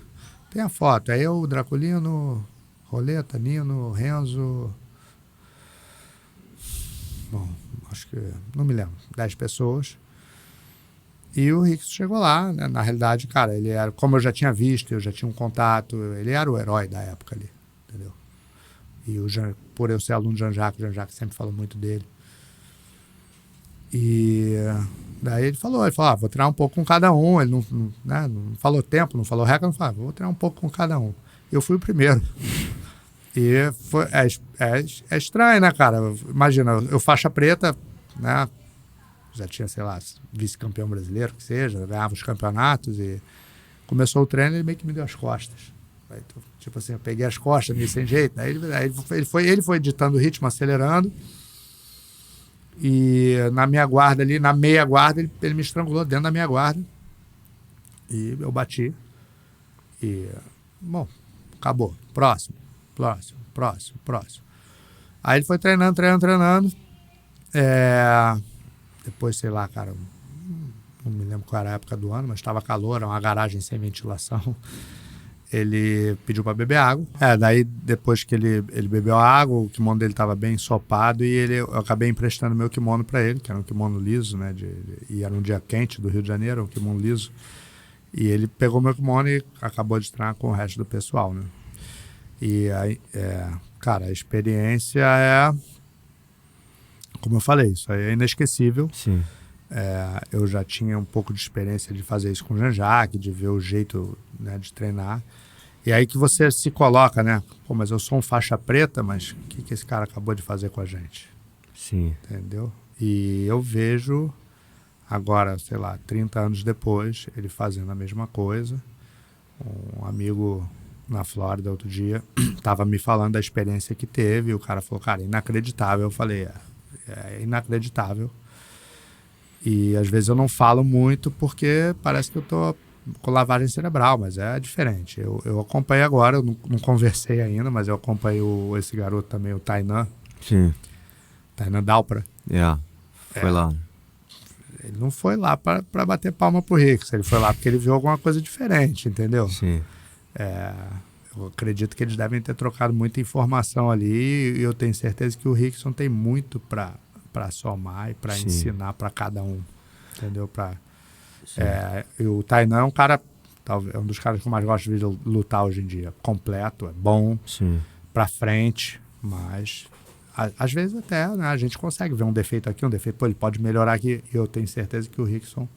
S1: Tem a foto. Aí eu, Draculino, Roleta, Nino, Renzo... Bom, acho que... Não me lembro. 10 pessoas. E o Rickson chegou lá, né? Na realidade, cara, ele era... Como eu já tinha visto, eu já tinha um contato, ele era o herói da época ali, entendeu? E por eu ser aluno de Jean-Jacques, o Jean-Jacques sempre falou muito dele. E daí ele falou, vou treinar um pouco com cada um. Ele não falou tempo, não falou regra, não falou, vou treinar um pouco com cada um. Eu fui o primeiro. E é estranho, né, cara? Imagina, eu faixa preta, né? Já tinha, sei lá, vice-campeão brasileiro, que seja, ganhava os campeonatos e começou o treino e ele meio que me deu as costas. Aí, tipo assim, eu peguei as costas, meio sem jeito. Aí ele foi editando o ritmo, acelerando. E na minha guarda ali, na meia guarda, ele me estrangulou dentro da minha guarda. E eu bati. E, bom, acabou. Próximo. Aí ele foi treinando. Depois, sei lá, cara, não me lembro qual era a época do ano, mas estava calor, era uma garagem sem ventilação. Ele pediu para beber água. Daí depois que ele bebeu a água, o kimono dele estava bem ensopado e eu acabei emprestando meu kimono para ele, que era um kimono liso, né? E era um dia quente do Rio de Janeiro, um kimono liso. E ele pegou meu kimono e acabou de treinar com o resto do pessoal, né? E aí, cara, a experiência como eu falei, isso aí é inesquecível.
S2: Sim.
S1: Eu já tinha um pouco de experiência de fazer isso com o Jean-Jacques, de ver o jeito, né, de treinar. E aí que você se coloca, né? Pô, mas eu sou um faixa preta, mas o que esse cara acabou de fazer com a gente?
S2: Sim.
S1: Entendeu? E eu vejo agora, sei lá, 30 anos depois, ele fazendo a mesma coisa. Um amigo na Flórida outro dia tava me falando da experiência que teve e o cara falou, cara, inacreditável. Eu falei, é inacreditável. E às vezes eu não falo muito porque parece que eu tô com lavagem cerebral, mas é diferente. Eu acompanhei agora, eu não conversei ainda, mas eu acompanho esse garoto também, o Tainan.
S2: Sim.
S1: Tainan Dalpra.
S2: Foi lá.
S1: Ele não foi lá para bater palma pro Rickson, ele foi lá porque ele viu alguma coisa diferente, entendeu?
S2: Sim.
S1: Eu acredito que eles devem ter trocado muita informação ali e eu tenho certeza que o Rickson tem muito para somar e para ensinar para cada um, entendeu? E o Tainan é um cara, talvez, é um dos caras que eu mais gosto de ver lutar hoje em dia. Completo, é bom, para frente, mas às vezes até, né, a gente consegue ver um defeito aqui, ele pode melhorar aqui, e eu tenho certeza que o Rickson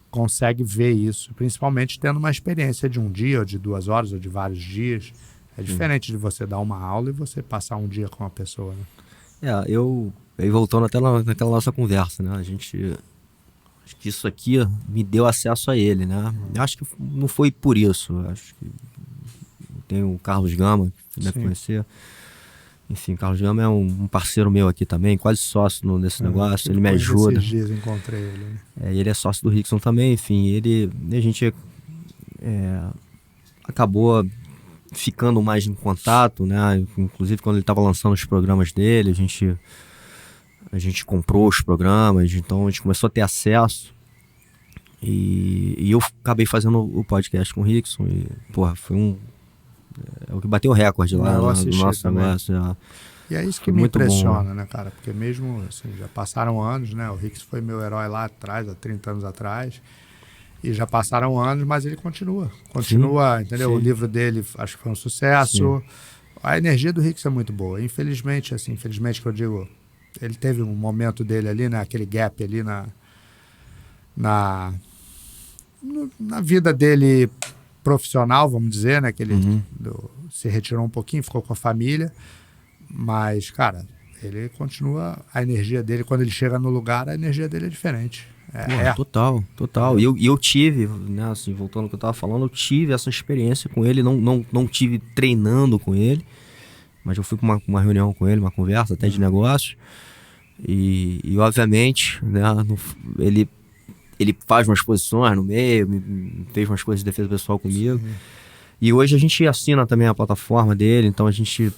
S1: consegue ver isso, principalmente tendo uma experiência de um dia, ou de 2 horas, ou de vários dias. É diferente de você dar uma aula e você passar um dia com uma pessoa, né?
S2: Aí voltando até naquela nossa conversa, né? Acho que isso aqui me deu acesso a ele, né? Acho que não foi por isso. Acho que tem o Carlos Gama, que deve conhecer. Enfim, Carlos Gama é um parceiro meu aqui também, quase sócio nesse negócio, ele me ajuda.
S1: Esses dias encontrei ele. Né?
S2: Ele é sócio do Rickson também, enfim, a gente acabou ficando mais em contato, né? Inclusive quando ele estava lançando os programas dele, a gente comprou os programas, então a gente começou a ter acesso. E eu acabei fazendo o podcast com o Rickson e, porra, foi o que bateu o recorde lá no nosso negócio.
S1: E é isso que me impressiona, né, cara? Porque mesmo, assim, já passaram anos, né? O Rickson foi meu herói lá atrás, há 30 anos atrás. E já passaram anos, mas ele continua, entendeu? Sim. O livro dele, acho que foi um sucesso. Sim. A energia do Rickson é muito boa. Infelizmente que eu digo, ele teve um momento dele ali, né? Aquele gap ali na vida dele profissional, vamos dizer, né? Que ele se retirou um pouquinho, ficou com a família. Mas, cara, ele continua, a energia dele, quando ele chega no lugar, a energia dele é diferente.
S2: Total. E eu tive, né, assim, voltando ao que eu tava falando, eu tive essa experiência com ele, não tive treinando com ele, mas eu fui para uma reunião com ele, uma conversa até de negócios, e obviamente, né, ele faz umas posições no meio, fez umas coisas de defesa pessoal comigo. Sim. E hoje a gente assina também a plataforma dele, então a gente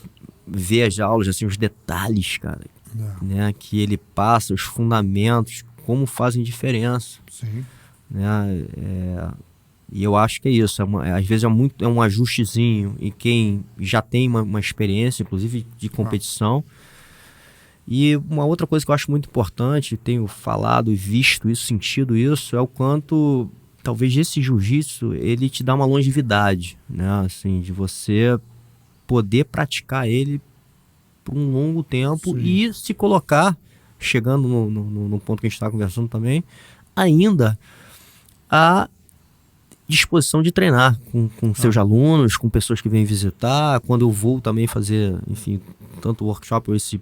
S2: vê as aulas, assim, os detalhes, cara, né, que ele passa, os fundamentos, como fazem diferença.
S1: Sim.
S2: Né? E eu acho que é isso, às vezes é um ajustezinho em quem já tem uma experiência, inclusive de competição. E uma outra coisa que eu acho muito importante, tenho falado e visto isso, sentido isso, é o quanto talvez esse jiu-jitsu ele te dá uma longevidade, né? Assim, de você poder praticar ele por um longo tempo. Sim. E se colocar, chegando no ponto que a gente está conversando também, ainda a disposição de treinar com seus alunos, com pessoas que vêm visitar, quando eu vou também fazer, enfim, tanto o workshop ou esse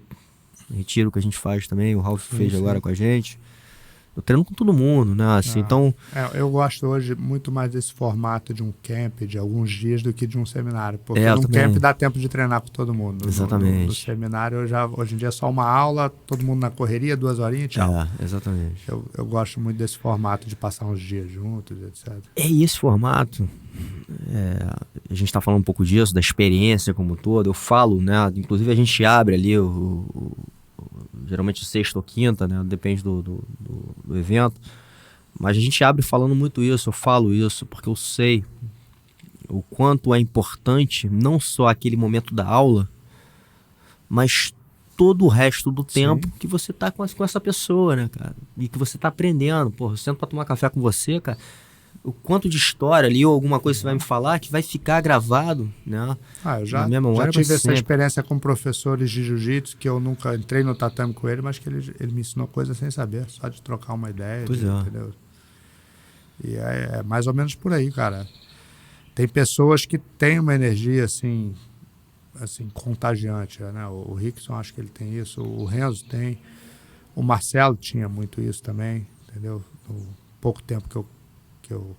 S2: retiro que a gente faz também, o Ralf fez agora com a gente. Eu treino com todo mundo, né? Assim, então...
S1: eu gosto hoje muito mais desse formato de um camp, de alguns dias, do que de um seminário. Porque no camp dá tempo de treinar com todo mundo.
S2: Exatamente.
S1: No seminário, hoje em dia é só uma aula, todo mundo na correria, 2 horinhas, tchau.
S2: Exatamente.
S1: Eu gosto muito desse formato de passar uns dias juntos, etc.
S2: E esse formato, a gente está falando um pouco disso, da experiência como um todo. Eu falo, né? Inclusive a gente abre ali geralmente sexta ou quinta, né? Depende do evento. Mas a gente abre falando muito isso, eu falo isso, porque eu sei o quanto é importante, não só aquele momento da aula, mas todo o resto do tempo que você tá com essa pessoa, né, cara? E que você tá aprendendo. Porra, eu sento pra tomar café com você, cara. O quanto de história ali ou alguma coisa que você vai me falar que vai ficar gravado, né?
S1: Eu já tive essa experiência com professores de jiu-jitsu, que eu nunca entrei no tatame com ele, mas que ele me ensinou coisas sem saber, só de trocar uma ideia. Entendeu? E é mais ou menos por aí, cara. Tem pessoas que têm uma energia assim contagiante, né? O Rickson, acho que ele tem isso, o Renzo tem, o Marcelo tinha muito isso também, entendeu? No pouco tempo que eu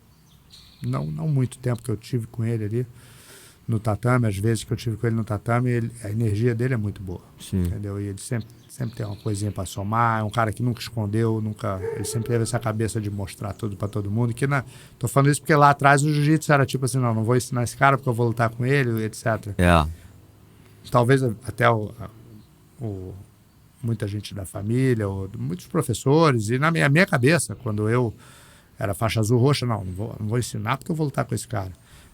S1: não muito tempo que eu tive com ele ali no tatame, às vezes que eu tive com ele no tatame, a energia dele é muito boa.
S2: Sim.
S1: Entendeu? E ele sempre tem uma coisinha para somar, é um cara que nunca escondeu, ele sempre teve essa cabeça de mostrar tudo para todo mundo, tô falando isso porque lá atrás o jiu-jitsu era tipo assim, não vou ensinar esse cara porque eu vou lutar com ele, etc. Talvez até muita gente da família, ou muitos professores, e na minha cabeça, quando eu era faixa azul roxa, não vou ensinar porque eu vou lutar com esse cara.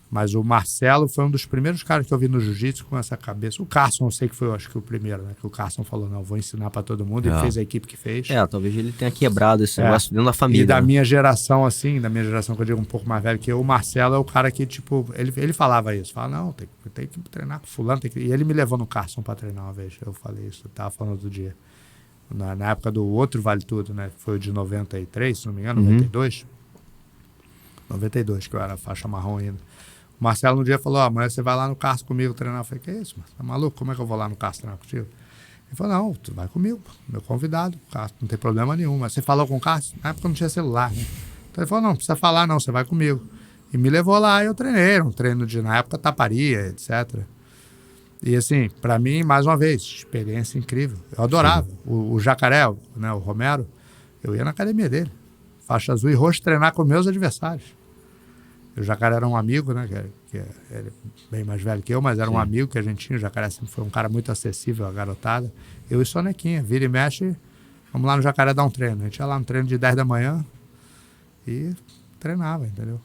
S1: Mas o Marcelo foi um dos primeiros caras que eu vi no jiu-jitsu com essa cabeça. O Carson, eu sei que foi, acho que o primeiro, né? Que o Carson falou, não, vou ensinar para todo mundo. Ele fez a equipe que fez.
S2: Talvez ele tenha quebrado esse negócio dentro da família.
S1: E da minha geração, assim, da minha geração que eu digo um pouco mais velho que eu, o Marcelo é o cara que, tipo, ele falava isso. Fala, não, tem que treinar com fulano. E ele me levou no Carson para treinar uma vez. Eu falei isso, eu tava falando outro dia. Na época do outro Vale Tudo, né? Foi o de 93, se não me engano, 92. 92, que eu era faixa marrom ainda. O Marcelo um dia falou, amanhã você vai lá no Carson comigo treinar. Eu falei, que é isso, mano? Tá maluco? Como é que eu vou lá no Carson treinar contigo? Ele falou, não, tu vai comigo, meu convidado, Carson, não tem problema nenhum. Mas você falou com o Carson? Na época não tinha celular, né? Então ele falou, não precisa falar não, você vai comigo. E me levou lá e eu treinei, era um treino de, na época, taparia, etc. E assim, pra mim, mais uma vez, experiência incrível. Eu adorava. O Jacaré, né, o Romero, eu ia na academia dele, faixa azul e roxo, treinar com meus adversários. O Jacaré era um amigo, né? Que ele é bem mais velho que eu, mas era um amigo que a gente tinha. O Jacaré sempre foi um cara muito acessível à garotada. Eu e Sonequinha, vira e mexe, vamos lá no Jacaré dar um treino. A gente ia lá no treino de 10 da manhã e treinava, entendeu?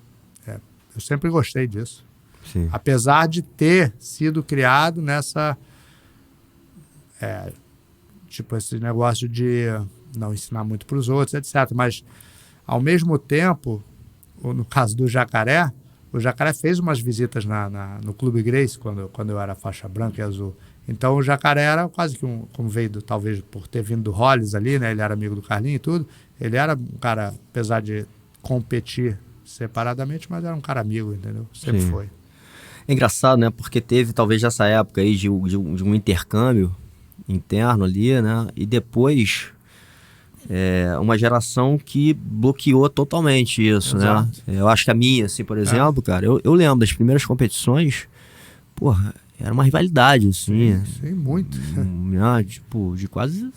S1: Eu sempre gostei disso.
S2: Sim.
S1: Apesar de ter sido criado nessa... tipo, esse negócio de não ensinar muito para os outros, etc. Mas, ao mesmo tempo... No caso do Jacaré, o Jacaré fez umas visitas no Clube Grace, quando eu era faixa branca e azul. Então o Jacaré era quase que como veio, talvez por ter vindo do Hollis ali, né? Ele era amigo do Carlinho e tudo. Ele era um cara, apesar de competir separadamente, mas era um cara amigo, entendeu? Sempre foi.
S2: É engraçado, né? Porque teve talvez essa época aí de um intercâmbio interno ali, né? E depois... uma geração que bloqueou totalmente isso,
S1: Exato.
S2: Né? Eu acho que a minha, assim, por exemplo, cara, eu lembro das primeiras competições, porra, era uma rivalidade, assim.
S1: Sim, muito.
S2: Tipo, de quase... O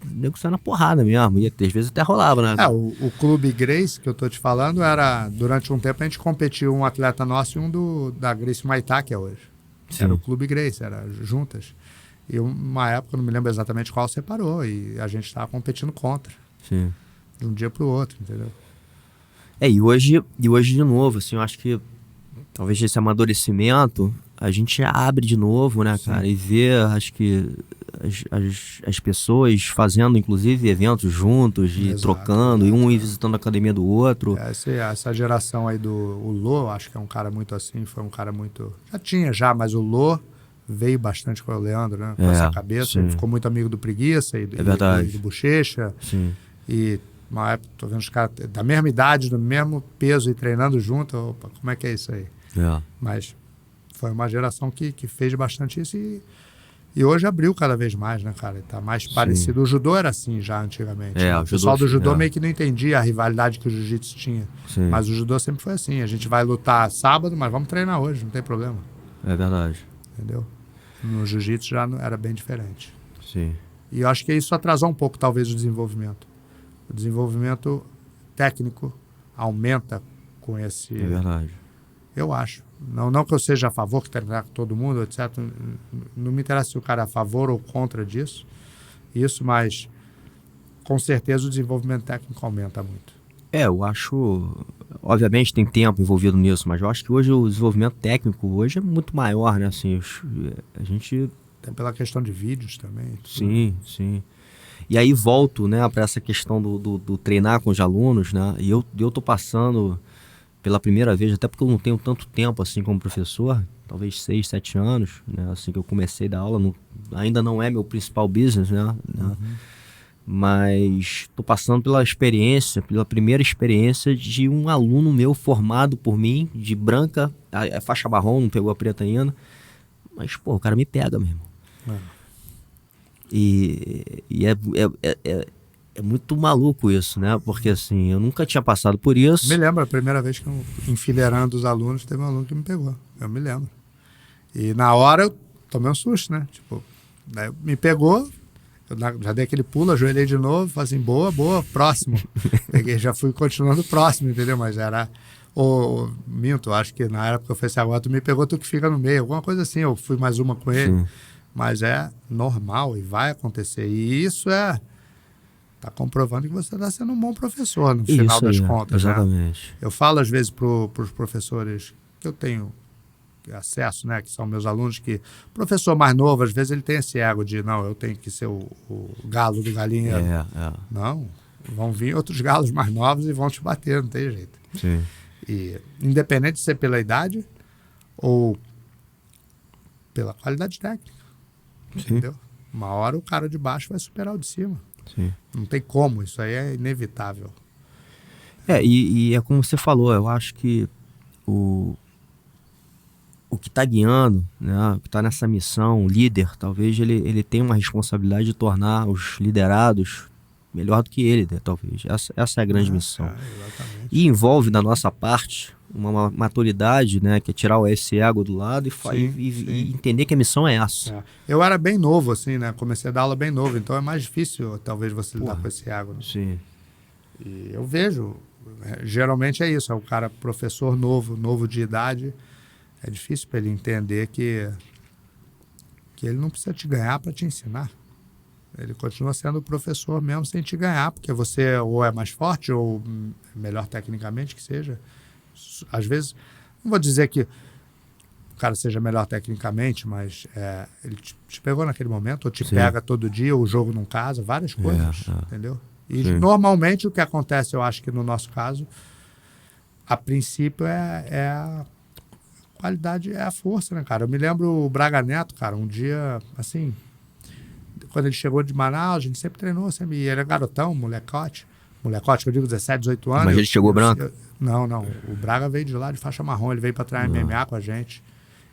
S2: nego saiu na porrada mesmo, e às vezes até rolava, né?
S1: O Clube Grace, que eu tô te falando, era... Durante um tempo a gente competiu, um atleta nosso e um da Grace Maitá, que é hoje.
S2: Sim.
S1: Era o Clube Grace, era juntas. E uma época, não me lembro exatamente qual, separou. E a gente estava competindo contra.
S2: Sim.
S1: De um dia para o outro, entendeu?
S2: E hoje de novo, assim, eu acho que talvez esse amadurecimento, a gente abre de novo, né, cara? E vê, acho que as pessoas fazendo, inclusive, eventos juntos, e trocando, e um ir visitando a academia do outro.
S1: Essa geração aí do Lô, acho que é um cara muito assim, foi um cara muito... Já tinha, mas o Lô veio bastante com o Leandro, né? Com essa cabeça. Ele ficou muito amigo do Preguiça e do Bochecha.
S2: Sim.
S1: E uma época, tô vendo os caras da mesma idade, do mesmo peso e treinando junto. Opa, como é que é isso aí? Mas foi uma geração que fez bastante isso e hoje abriu cada vez mais, né, cara? Tá mais parecido. O judô era assim já antigamente. Né? O pessoal do judô meio que não entendia a rivalidade que o jiu-jitsu tinha.
S2: Sim.
S1: Mas o judô sempre foi assim. A gente vai lutar sábado, mas vamos treinar hoje, não tem problema.
S2: É verdade.
S1: Entendeu? No jiu-jitsu já era bem diferente.
S2: Sim.
S1: E eu acho que isso atrasou um pouco, talvez, o desenvolvimento. O desenvolvimento técnico aumenta com esse...
S2: É verdade.
S1: Eu acho. Não que eu seja a favor que treinar com todo mundo, etc. Não me interessa se o cara é a favor ou contra disso. Isso, mas com certeza o desenvolvimento técnico aumenta muito.
S2: Eu acho... Obviamente tem tempo envolvido nisso, mas eu acho que hoje o desenvolvimento técnico hoje é muito maior, né? Assim, a gente...
S1: Até pela questão de vídeos também.
S2: Sim, sim. E aí volto, né, para essa questão do treinar com os alunos, né? E eu tô passando pela primeira vez, até porque eu não tenho tanto tempo assim como professor, talvez 6, 7 anos, né? Assim que eu comecei a dar aula, ainda não é meu principal business, né? Mas tô passando pela primeira experiência de um aluno meu formado por mim, de branca, a faixa marrom, não pegou a preta ainda, mas, pô, o cara me pega mesmo. E é muito maluco isso, né? Porque assim, eu nunca tinha passado por isso.
S1: Me lembro, a primeira vez que eu enfileirando os alunos, teve um aluno que me pegou. Eu me lembro. E na hora eu tomei um susto, né? Tipo, daí me pegou, eu já dei aquele pulo, ajoelhei de novo, falei assim, boa, próximo. Peguei, já fui continuando próximo, entendeu? Mas era... minto, acho que na época eu falei assim, agora tu me pegou, tu que fica no meio. Alguma coisa assim, eu fui mais uma com ele. Sim. Mas é normal e vai acontecer. E isso tá comprovando que você está sendo um bom professor no final das contas.
S2: Exatamente.
S1: Né? Eu falo às vezes para os professores que eu tenho acesso, né, que são meus alunos, que o professor mais novo, às vezes ele tem esse ego de, não, eu tenho que ser o galo do galinheiro. Não, vão vir outros galos mais novos e vão te bater, não tem jeito.
S2: Sim.
S1: E independente de ser pela idade ou pela qualidade técnica.
S2: Sim.
S1: Entendeu? Uma hora o cara de baixo vai superar o de cima.
S2: Sim.
S1: Não tem como, isso aí é inevitável.
S2: E é como você falou, eu acho que o que está guiando, né, o que está nessa missão, o líder, talvez ele tenha uma responsabilidade de tornar os liderados melhor do que ele, né, talvez. Essa é a grande missão.
S1: Exatamente.
S2: E envolve, da nossa parte, uma maturidade, né, que é tirar esse ego do lado e entender que a missão é essa.
S1: Eu era bem novo, assim, né? Comecei a dar aula bem novo, então é mais difícil, talvez, você lidar com esse ego. Né?
S2: Sim.
S1: E eu vejo, geralmente é isso, é o cara professor novo de idade, é difícil para ele entender que ele não precisa te ganhar para te ensinar. Ele continua sendo professor mesmo sem te ganhar, porque você ou é mais forte ou melhor tecnicamente que seja. Às vezes, não vou dizer que o cara seja melhor tecnicamente, mas ele te pegou naquele momento, ou te pega todo dia, ou o jogo não casa, várias coisas, entendeu? E normalmente o que acontece, eu acho que no nosso caso, a princípio é a qualidade, é a força, né, cara? Eu me lembro o Braga Neto, cara, um dia, assim, quando ele chegou de Manaus, a gente sempre treinou, e ele era garotão, molecote, que eu digo 17, 18 anos.
S2: Mas ele chegou branco?
S1: Não. O Braga veio de lá de faixa marrom, ele veio para treinar MMA com a gente.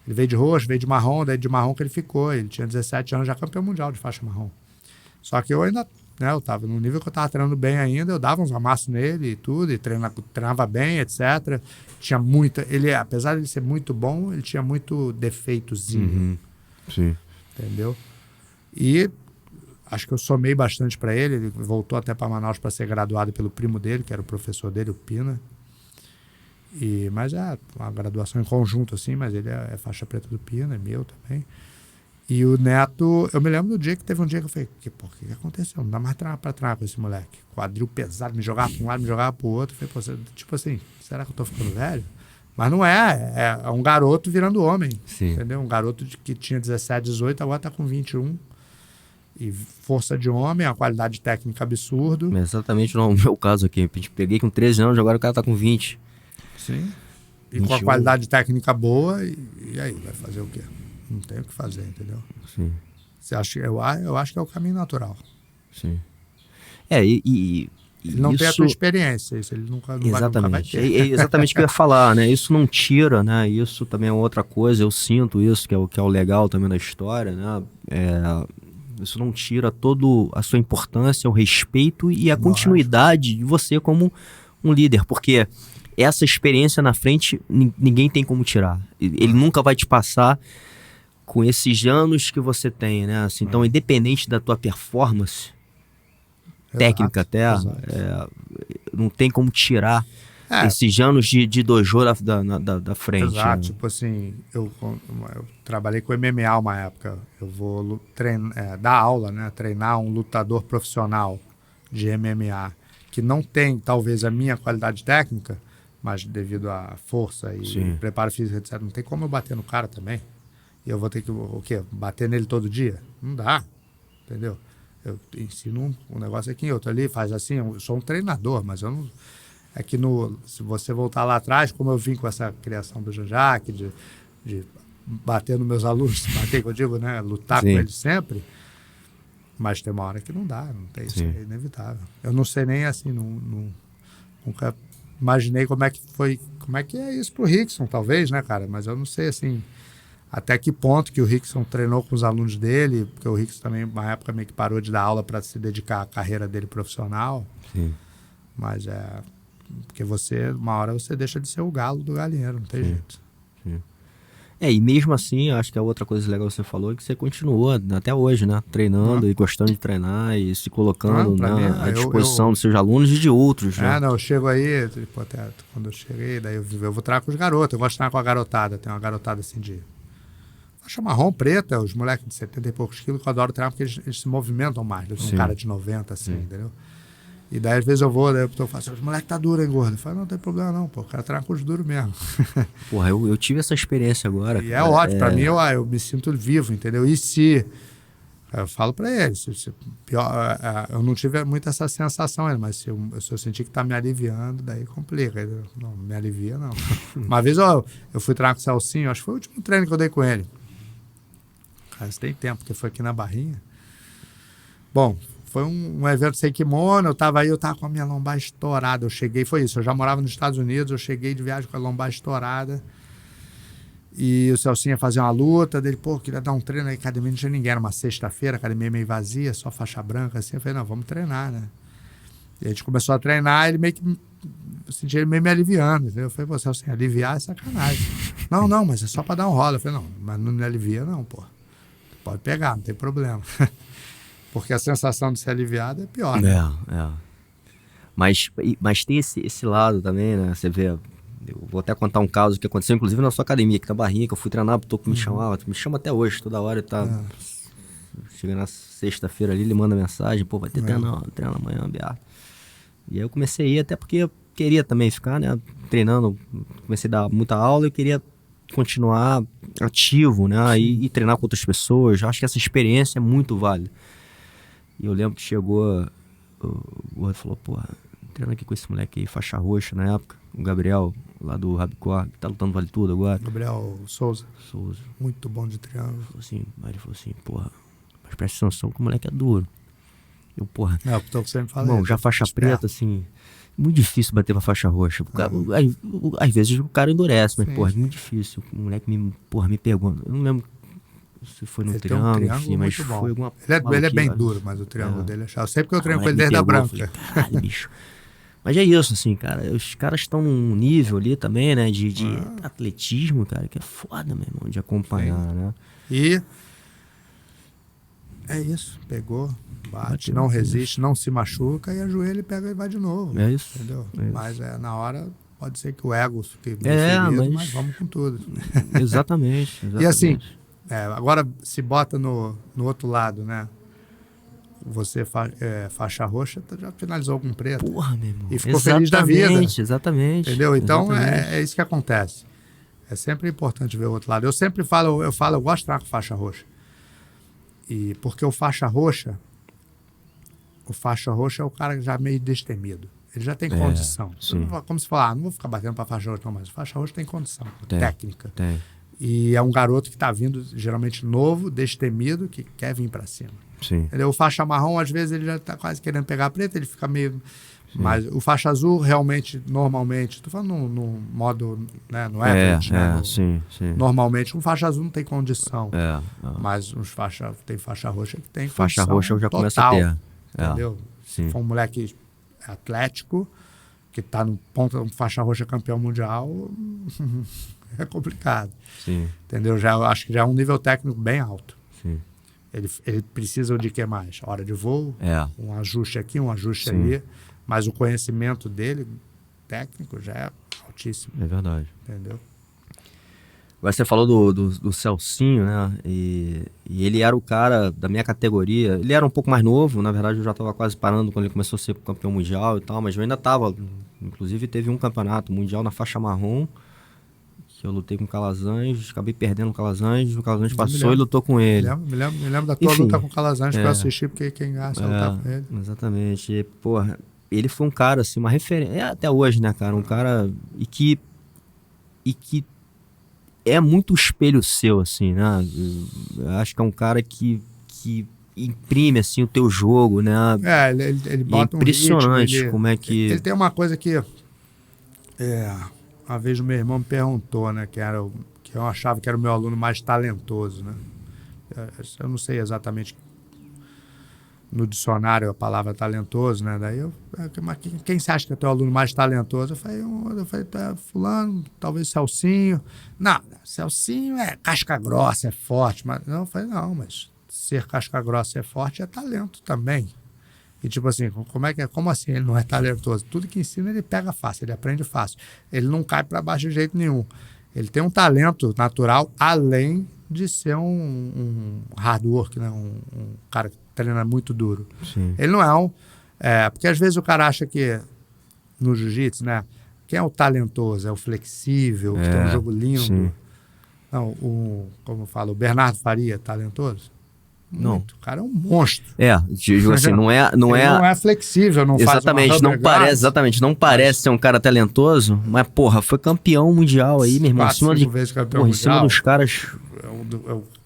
S1: Ele veio de roxo, veio de marrom, daí de marrom que ele ficou. Ele tinha 17 anos, já campeão mundial de faixa marrom. Só que eu ainda, né, eu tava no nível que eu tava treinando bem ainda, eu dava uns amassos nele e tudo, e treinava bem, etc. Tinha muita... Ele, apesar de ele ser muito bom, ele tinha muito defeitozinho.
S2: Sim.
S1: Entendeu? E acho que eu somei bastante para ele. Ele voltou até para Manaus para ser graduado pelo primo dele, que era o professor dele, o Pina. Mas é uma graduação em conjunto, assim, mas ele é faixa preta do Pina, é meu também. E o Neto, eu me lembro do dia que teve um dia que eu falei, o que aconteceu? Não dá mais para treinar com esse moleque. Quadril pesado, me jogava para um lado, me jogava para o outro. Eu falei, tipo assim, será que eu tô ficando velho? Mas não é um garoto virando homem.
S2: Sim.
S1: Entendeu? Um garoto que tinha 17, 18, agora tá com 21. E força de homem, a qualidade técnica absurdo.
S2: É exatamente no meu caso aqui. Peguei com 13 anos, agora o cara tá com 20.
S1: Sim. E
S2: 21.
S1: com a qualidade técnica boa, e aí, vai fazer o quê? Não tem o que fazer, entendeu?
S2: Sim.
S1: Você acha, eu acho que é o caminho natural.
S2: Sim.
S1: Ele não
S2: isso...
S1: tem a tua experiência, isso ele nunca vai ter.
S2: É exatamente o que eu ia falar, né? Isso não tira, né? Isso também é outra coisa, eu sinto isso, que é o legal também da história, né? Isso não tira toda a sua importância, o respeito e a continuidade de você como um líder, porque essa experiência na frente ninguém tem como tirar. Ele nunca vai te passar com esses anos que você tem, né? Assim, então, independente da tua performance técnica até, não tem como tirar esses anos de dojo da frente.
S1: Exato,
S2: né?
S1: tipo assim, eu trabalhei com MMA uma época, eu vou dar aula, né, treinar um lutador profissional de MMA, que não tem, talvez, a minha qualidade técnica, mas devido à força e preparo físico, etc., não tem como eu bater no cara também. E eu vou ter que, o quê? Bater nele todo dia? Não dá, entendeu? Eu ensino um negócio aqui, outro ali, faz assim. Eu sou um treinador, mas eu não... É que se você voltar lá atrás, como eu vim com essa criação do Jean-Jacques, de bater nos meus alunos, bater, que eu digo, né? Lutar com eles sempre. Mas tem uma hora que não dá, não tem, isso é inevitável. Eu não sei nem assim, nunca imaginei como é que é isso pro Rickson, talvez, né, cara? Mas eu não sei, assim... Até que ponto que o Rickson treinou com os alunos dele, porque o Rickson também, uma época, meio que parou de dar aula para se dedicar à carreira dele profissional.
S2: Sim.
S1: Mas porque uma hora você deixa de ser o galo do galinheiro, não tem jeito.
S2: Sim. E mesmo assim, acho que a outra coisa legal que você falou é que você continua até hoje, né? Treinando e gostando de treinar e se colocando à disposição dos seus alunos e de outros. Né?
S1: Eu chego aí, quando eu cheguei, daí eu vou treinar com os garotos, eu gosto de treinar com a garotada, tem uma garotada assim de... Faixa marrom, preta, os moleques de 70 e poucos quilos, que eu adoro treinar porque eles se movimentam mais. Eu sou um cara de 90, assim, entendeu? E daí, às vezes, eu vou, daí eu falo assim, os moleques tá duro, hein, gordo? Eu falo, não tem problema não, pô, o cara treina com os duros mesmo.
S2: Porra, eu tive essa experiência agora.
S1: E é ótimo, pra mim, eu me sinto vivo, entendeu? E se... Eu falo pra eles, eu não tive muito essa sensação ainda, mas se eu sentir que tá me aliviando, daí complica. Não me alivia, não. Uma vez eu fui treinar com o Celcinho, acho que foi o último treino que eu dei com ele. Cara, isso tem tempo, porque foi aqui na Barrinha. Bom, foi um evento sem kimono, eu tava com a minha lombar estourada. Eu cheguei, foi isso, eu já morava nos Estados Unidos, eu cheguei de viagem com a lombar estourada. E o Celcinho ia fazer uma luta, dele, queria dar um treino na academia, não tinha ninguém, era uma sexta-feira, academia meio vazia, só faixa branca, assim. Eu falei, não, vamos treinar, né? E a gente começou a treinar, ele meio que... Eu senti ele meio me aliviando, entendeu? Eu falei, Celcinho, aliviar é sacanagem. Não, mas é só pra dar um rolo. Eu falei, não, mas não me alivia não, pô. Pode pegar, não tem problema. Porque a sensação de ser aliviado é pior, né?
S2: Mas tem esse lado também, né? Você vê... Eu vou até contar um caso que aconteceu, inclusive, na sua academia, aqui na Barrinha, que eu fui treinar, me chamava, me chama até hoje, toda hora, chega na sexta-feira ali, ele manda mensagem, vai ter treino amanhã, Beato. E aí eu comecei a ir, até porque eu queria também ficar, né, treinando, comecei a dar muita aula e queria continuar ativo, né, e treinar com outras pessoas. Eu acho que essa experiência é muito válida. E eu lembro que chegou, o Gordo falou, treinando aqui com esse moleque aí, faixa roxa na época, o Gabriel, lá do Rabicó, que tá lutando Vale Tudo agora.
S1: Gabriel Souza. Muito bom de triângulo.
S2: Ele falou assim, mas presta atenção que o moleque é duro. Eu,
S1: o que eu sempre falei.
S2: Bom, já faixa preta, assim, muito difícil bater pra faixa roxa. Às vezes o cara endurece, mas, é muito difícil. O moleque me pegou. Eu não lembro se foi no triângulo, enfim, mas foi alguma...
S1: Ele é bem duro, mas o triângulo dele é chato. Sempre que eu treino com ele desde a branca.
S2: Falei, caralho, bicho. Mas é isso, assim, cara. Os caras estão num nível ali também, né? De atletismo, cara, que é foda, meu irmão, de acompanhar, né?
S1: E é isso. Pegou, bate, não resiste, não se machuca e ajoelha e pega e vai de novo.
S2: É isso.
S1: Entendeu?
S2: É
S1: mas
S2: isso.
S1: Na hora pode ser que o ego fique ferido, mas vamos com tudo.
S2: Exatamente.
S1: E assim, agora se bota no outro lado, né? Você faixa roxa, já finalizou com preto.
S2: Meu irmão.
S1: E ficou feliz da vida.
S2: Exatamente.
S1: Entendeu? Então é isso que acontece. É sempre importante ver o outro lado. Eu sempre falo, eu gosto de treinar com faixa roxa. E porque o faixa roxa é o cara já meio destemido. Ele já tem condição. Como se falar, não vou ficar batendo para faixa roxa, não, mas o faixa roxa tem condição, técnica.
S2: Tem.
S1: E é um garoto que está vindo, geralmente novo, destemido, que quer vir para cima.
S2: Sim.
S1: Entendeu? O faixa marrom, às vezes, ele já está quase querendo pegar a preta, ele fica meio... Sim. Mas o faixa azul, realmente, normalmente, estou falando no modo, né, no average, né?
S2: Sim.
S1: Normalmente, um faixa azul não tem condição. Mas tem faixa roxa que tem
S2: faixa
S1: condição
S2: roxa eu já
S1: total,
S2: começo a ter.
S1: Entendeu? Se for um moleque atlético, que está no ponto de um faixa roxa campeão mundial... é complicado.
S2: Sim.
S1: Entendeu? Eu acho que já é um nível técnico bem alto.
S2: Sim.
S1: Ele precisa de que mais? Hora de voo, um ajuste aqui, um ajuste ali, mas o conhecimento dele, técnico, já é altíssimo.
S2: É verdade.
S1: Entendeu?
S2: Você falou do Celcinho, né? E ele era o cara da minha categoria. Ele era um pouco mais novo, na verdade eu já estava quase parando quando ele começou a ser campeão mundial e tal, mas eu ainda estava. Inclusive teve um campeonato mundial na faixa marrom, que eu lutei com o Calazans, acabei perdendo o Calazans passou e lutou com ele.
S1: Me lembro da tua luta com o Calazans, que eu assisti, porque quem gasta lutar com ele.
S2: Exatamente. E, porra, ele foi um cara, assim, uma referência, até hoje, né, cara, um cara, e que é muito espelho seu, assim, né, eu acho que é um cara que imprime, assim, o teu jogo, né.
S1: Ele bota
S2: impressionante
S1: um ritmo,
S2: como é que...
S1: Ele tem uma coisa que... Uma vez o meu irmão me perguntou, né, que eu achava que era o meu aluno mais talentoso, né? Eu não sei exatamente no dicionário a palavra talentoso, né? Daí mas quem você acha que é o teu aluno mais talentoso? Eu falei fulano, talvez Celcinho. Não, Celcinho é casca grossa, é forte. Mas eu falei, não, mas ser casca grossa é forte é talento também. E tipo assim, como assim ele não é talentoso? Tudo que ensina ele pega fácil, ele aprende fácil. Ele não cai para baixo de jeito nenhum. Ele tem um talento natural, além de ser um hard work, né? Um cara que treina muito duro.
S2: Sim.
S1: Ele não é porque às vezes o cara acha que no jiu-jitsu, né? Quem é o talentoso? É o flexível, que tem um jogo lindo.
S2: Sim.
S1: Não, como eu falo, o Bernardo Faria é talentoso?
S2: Não.
S1: Muito. O cara é um monstro.
S2: Digo assim, não é
S1: flexível, não
S2: exatamente,
S1: faz
S2: não parece ser um cara talentoso, mas porra, foi campeão mundial aí, meu irmão, em cima dos caras.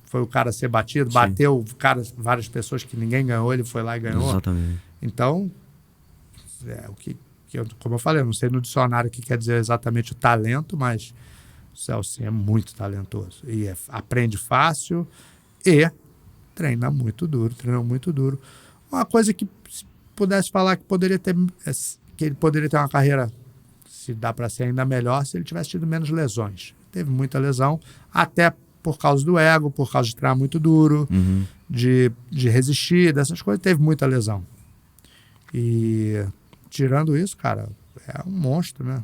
S1: Foi o cara a ser batido, bateu várias pessoas que ninguém ganhou, ele foi lá e ganhou.
S2: Exatamente.
S1: Então, como eu falei, eu não sei no dicionário o que quer dizer exatamente o talento, mas o Celcinho é muito talentoso e aprende fácil e treinou muito duro. Uma coisa que, se pudesse falar que ele poderia ter uma carreira, se dá para ser ainda melhor, se ele tivesse tido menos lesões. Teve muita lesão, até por causa do ego, por causa de treinar muito duro, de resistir, dessas coisas, teve muita lesão. E tirando isso, cara, é um monstro, né?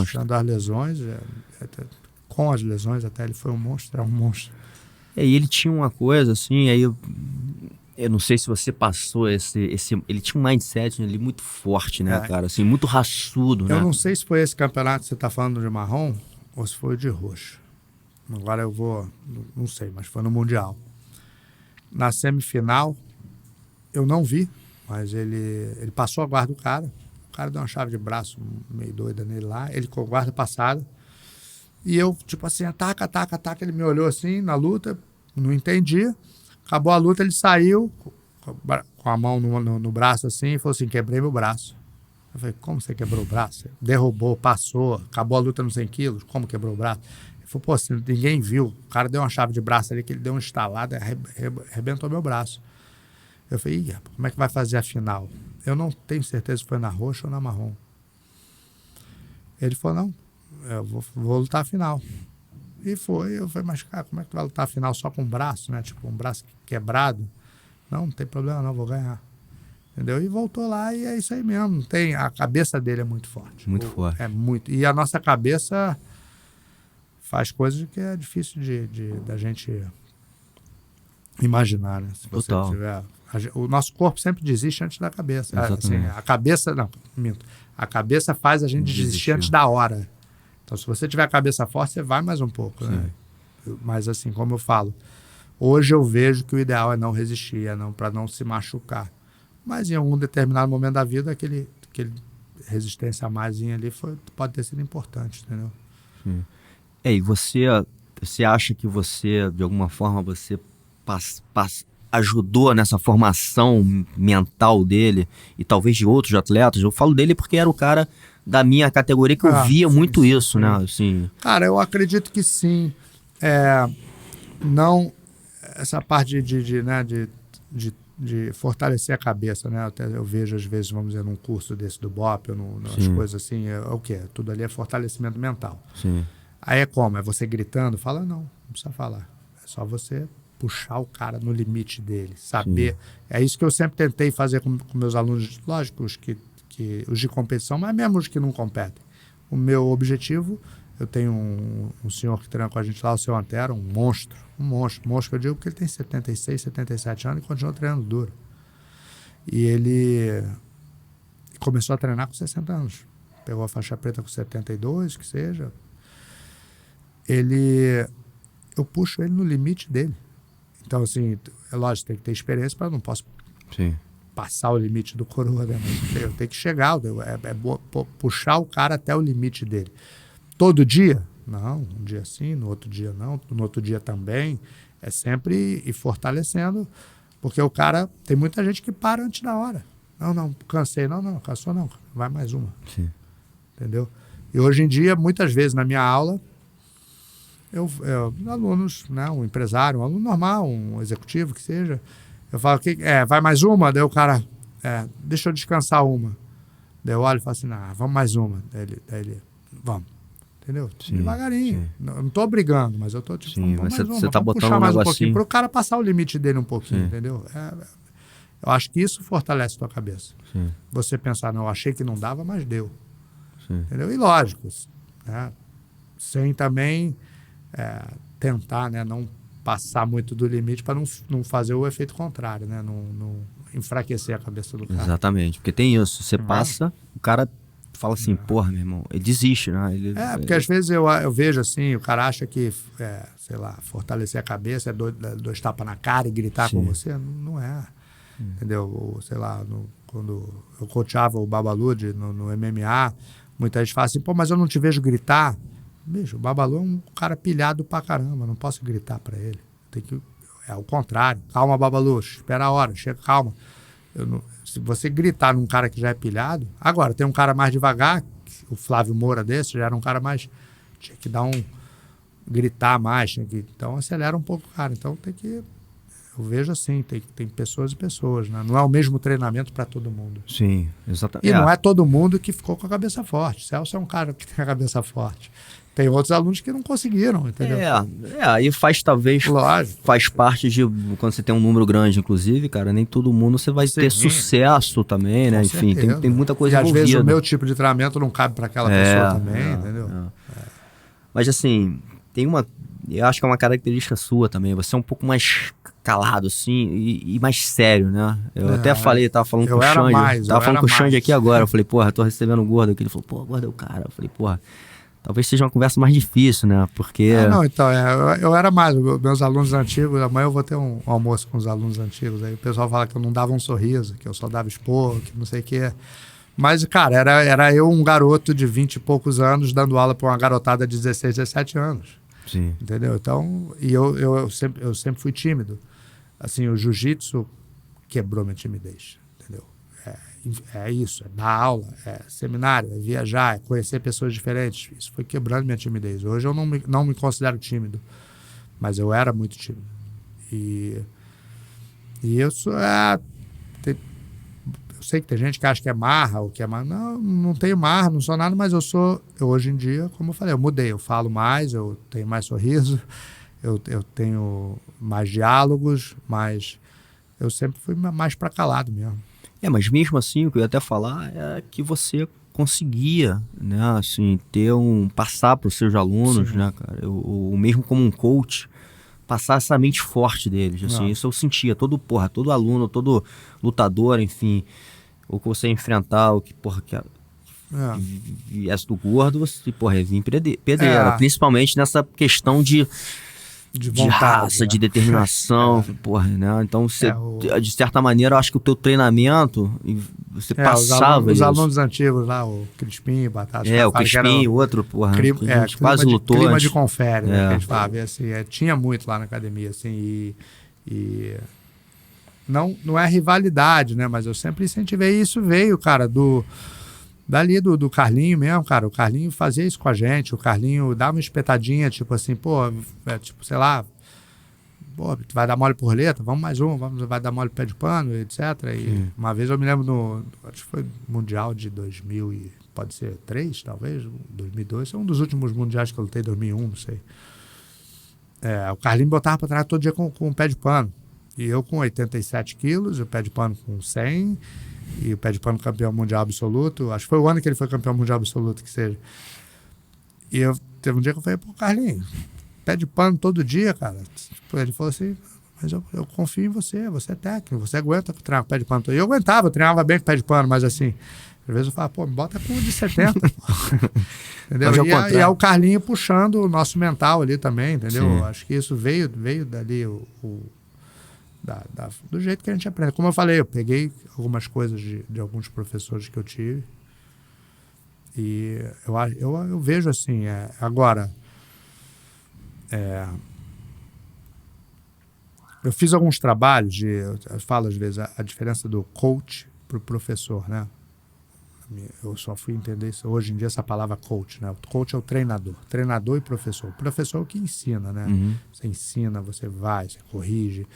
S1: Tirando as lesões, com as lesões até ele foi um monstro, é um monstro.
S2: E ele tinha uma coisa assim, aí eu não sei se você passou ele tinha um mindset ali muito forte, né, cara, assim, muito raçudo, né?
S1: Eu não sei se foi esse campeonato que você tá falando de marrom ou se foi de roxo. Agora não sei, mas foi no Mundial. Na semifinal, eu não vi, mas ele passou a guarda do cara. O cara deu uma chave de braço meio doida nele lá, ele com a guarda passada. E eu, tipo assim, ataca. Ele me olhou assim na luta, não entendi. Acabou a luta, ele saiu com a mão no braço assim e falou assim, quebrei meu braço. Eu falei, como você quebrou o braço? Derrubou, passou, acabou a luta nos 100 quilos, como quebrou o braço? Ele falou, pô, assim, ninguém viu. O cara deu uma chave de braço ali, que ele deu uma estalada, arrebentou meu braço. Eu falei, como é que vai fazer a final? Eu não tenho certeza se foi na roxa ou na marrom. Ele falou, não, eu vou lutar a final. E foi, eu falei, mas cara, como é que tu vai lutar a final só com um braço, né? Tipo, um braço quebrado? Não tem problema não, vou ganhar. Entendeu? E voltou lá e é isso aí mesmo. A cabeça dele é muito forte.
S2: Muito forte.
S1: É muito. E a nossa cabeça faz coisas que é difícil da gente imaginar, né? Se você
S2: Total.
S1: tiver... O nosso corpo sempre desiste antes da cabeça. Assim, a cabeça... Não, minto. A cabeça faz a gente desistir antes da hora. Então, se você tiver a cabeça forte, você vai mais um pouco, né? Mas assim, como eu falo, hoje eu vejo que o ideal é não resistir, para não se machucar. Mas em algum determinado momento da vida, aquele resistência a maisinha ali pode ter sido importante, entendeu?
S2: E você Você acha que você, de alguma forma, você ajudou nessa formação mental dele e talvez de outros atletas? Eu falo dele porque era o cara da minha categoria que eu via muito isso, né? Assim...
S1: Cara, eu acredito que sim. Não essa parte de fortalecer a cabeça, né? Até eu vejo às vezes, vamos dizer, num curso desse do BOP, ou nas coisas assim, o quê? Tudo ali é fortalecimento mental.
S2: Sim.
S1: Aí é como? É você gritando? Fala, não precisa falar. É só você puxar o cara no limite dele, saber. Sim. É isso que eu sempre tentei fazer com meus alunos, lógico, os de competição, mas mesmo os que não competem. O meu objetivo, eu tenho um senhor que treina com a gente lá, o seu Antero, um monstro que eu digo porque ele tem 76, 77 anos e continua treinando duro. E ele começou a treinar com 60 anos. Pegou a faixa preta com 72, que seja. Eu puxo ele no limite dele. Então, assim, é lógico, tem que ter experiência para não posso passar o limite do coroa, né? Mas eu tenho que chegar, puxar o cara até o limite dele. Todo dia? Não, um dia sim, no outro dia não, no outro dia também. É sempre ir fortalecendo, porque o cara, tem muita gente que para antes da hora. Não, cansei, cansou não, vai mais uma.
S2: Sim.
S1: Entendeu? E hoje em dia, muitas vezes na minha aula, alunos, né, um empresário, um aluno normal, um executivo que seja, eu falo, vai mais uma? Daí o cara, deixa eu descansar uma. Daí eu olho e falo assim, vamos mais uma. Daí ele, vamos. Entendeu?
S2: Sim,
S1: devagarinho.
S2: Sim.
S1: Não estou brigando, mas eu estou tipo,
S2: sim,
S1: vamos
S2: mas
S1: mais
S2: você está botando
S1: puxar mais um
S2: assim
S1: pouquinho, para o cara passar o limite dele um pouquinho,
S2: sim.
S1: Entendeu? Eu acho que isso fortalece a tua cabeça.
S2: Sim.
S1: Você pensar, não, eu achei que não dava, mas deu.
S2: Sim.
S1: Entendeu? E lógico, né? Sem também tentar, né, não passar muito do limite para não fazer o efeito contrário, né? Não enfraquecer a cabeça do cara.
S2: Exatamente, porque tem isso, você passa, o cara fala assim, porra, meu irmão, ele desiste, né?
S1: Porque às vezes eu vejo assim, o cara acha que, sei lá, fortalecer a cabeça é dois tapas na cara e gritar
S2: sim.
S1: com você, não é. Entendeu? Ou, sei lá, quando eu coachava o Babalu no MMA, muita gente fala assim, mas eu não te vejo gritar. Bicho, o Babalu é um cara pilhado pra caramba, não posso gritar pra ele. É o contrário. Calma, Babalu, espera a hora, chega, calma. Se você gritar num cara que já é pilhado... Agora, tem um cara mais devagar, o Flávio Moura desse, já era um cara mais... Tinha que gritar mais, então acelera um pouco o cara. Então tem que... Eu vejo assim, tem pessoas e pessoas, né? Não é o mesmo treinamento para todo mundo.
S2: Sim, exatamente.
S1: E não é todo mundo que ficou com a cabeça forte. Celso é um cara que tem a cabeça forte. Tem outros alunos que não conseguiram, entendeu?
S2: Aí faz parte de... Quando você tem um número grande, inclusive, cara, nem todo mundo você vai ter sucesso também, né? Enfim, tem muita coisa envolvida.
S1: E às vezes o meu tipo de treinamento não cabe para aquela pessoa também, entendeu?
S2: Mas assim, tem uma... Eu acho que é uma característica sua também. Você é um pouco mais calado, assim, e mais sério, né? Eu até falei, tava falando com o Xande. Tava falando com o Xande aqui agora. Eu falei, tô recebendo um gordo aqui. Ele falou, gordo é o cara. Eu falei, talvez seja uma conversa mais difícil, né? Porque...
S1: Então, eu era mais. Meus alunos antigos, amanhã eu vou ter um almoço com os alunos antigos. Aí o pessoal fala que eu não dava um sorriso, que eu só dava esporro, que não sei o quê. Mas, cara, era eu um garoto de 20 e poucos anos dando aula para uma garotada de 16, 17 anos.
S2: Sim.
S1: Entendeu? Então, e eu sempre fui tímido. Assim, o jiu-jitsu quebrou minha timidez, entendeu? É isso, é dar aula, é seminário, é viajar, é conhecer pessoas diferentes. Isso foi quebrando minha timidez. Hoje eu não me considero tímido, mas eu era muito tímido. E eu sou... eu sei que tem gente que acha que é marra, ou que é marra. Não tenho marra, não sou nada, mas eu hoje em dia, como eu falei, eu mudei. Eu falo mais, eu tenho mais sorriso, eu tenho mais diálogos, mas eu sempre fui mais para calado mesmo.
S2: Mas mesmo assim, o que eu ia até falar é que você conseguia, né, assim, passar para os seus alunos, sim, né, cara, ou mesmo como um coach, passar essa mente forte deles, assim, isso eu sentia, todo aluno, todo lutador, enfim, ou que você enfrentar, ou que viesse do gordo, você, ia vir pedreira, principalmente nessa questão de vontade, raça, de determinação, né? Então, você, de certa maneira, eu acho que o teu treinamento você passava
S1: os alunos antigos lá, o Crispim, Batata.
S2: O Crispim, o outro, porra, quase lutou.
S1: Clima de confere, né, que a gente falava. E, assim, tinha muito lá na academia, assim, e não é rivalidade, né, mas eu sempre incentivei. E isso veio, cara, dali do Carlinho mesmo, cara. O Carlinho fazia isso com a gente. O Carlinho dava uma espetadinha, tipo assim, tipo, sei lá, tu vai dar mole por letra, vamos mais um, vai dar mole pé de pano, etc. E uma vez eu me lembro acho que foi Mundial de 2000 e pode ser 3, talvez, 2002, é um dos últimos mundiais que eu lutei, 2001, não sei. O Carlinho botava pra trás todo dia com o pé de pano. E eu com 87 quilos, o pé de pano com 100, e o pé de pano campeão mundial absoluto. Acho que foi o ano que ele foi campeão mundial absoluto, que seja. E teve um dia que eu falei, pô, Carlinhos, pé de pano todo dia, cara. Ele falou assim, mas eu confio em você é técnico, você aguenta treinar com pé de pano todo dia. Eu aguentava, eu treinava bem com pé de pano, mas assim, às vezes eu falava, pô, me bota com o de 70. Entendeu? E é o Carlinho puxando o nosso mental ali também, entendeu? Sim. Acho que isso veio dali do jeito que a gente aprende. Como eu falei, eu peguei algumas coisas de alguns professores que eu tive e eu vejo assim, agora eu fiz alguns trabalhos eu falo às vezes a diferença do coach para o professor, né? Eu só fui entender isso hoje em dia, essa palavra coach, né? O coach é o treinador e professor. O professor é o que ensina, né? Uhum. Você ensina, você vai, você corrige,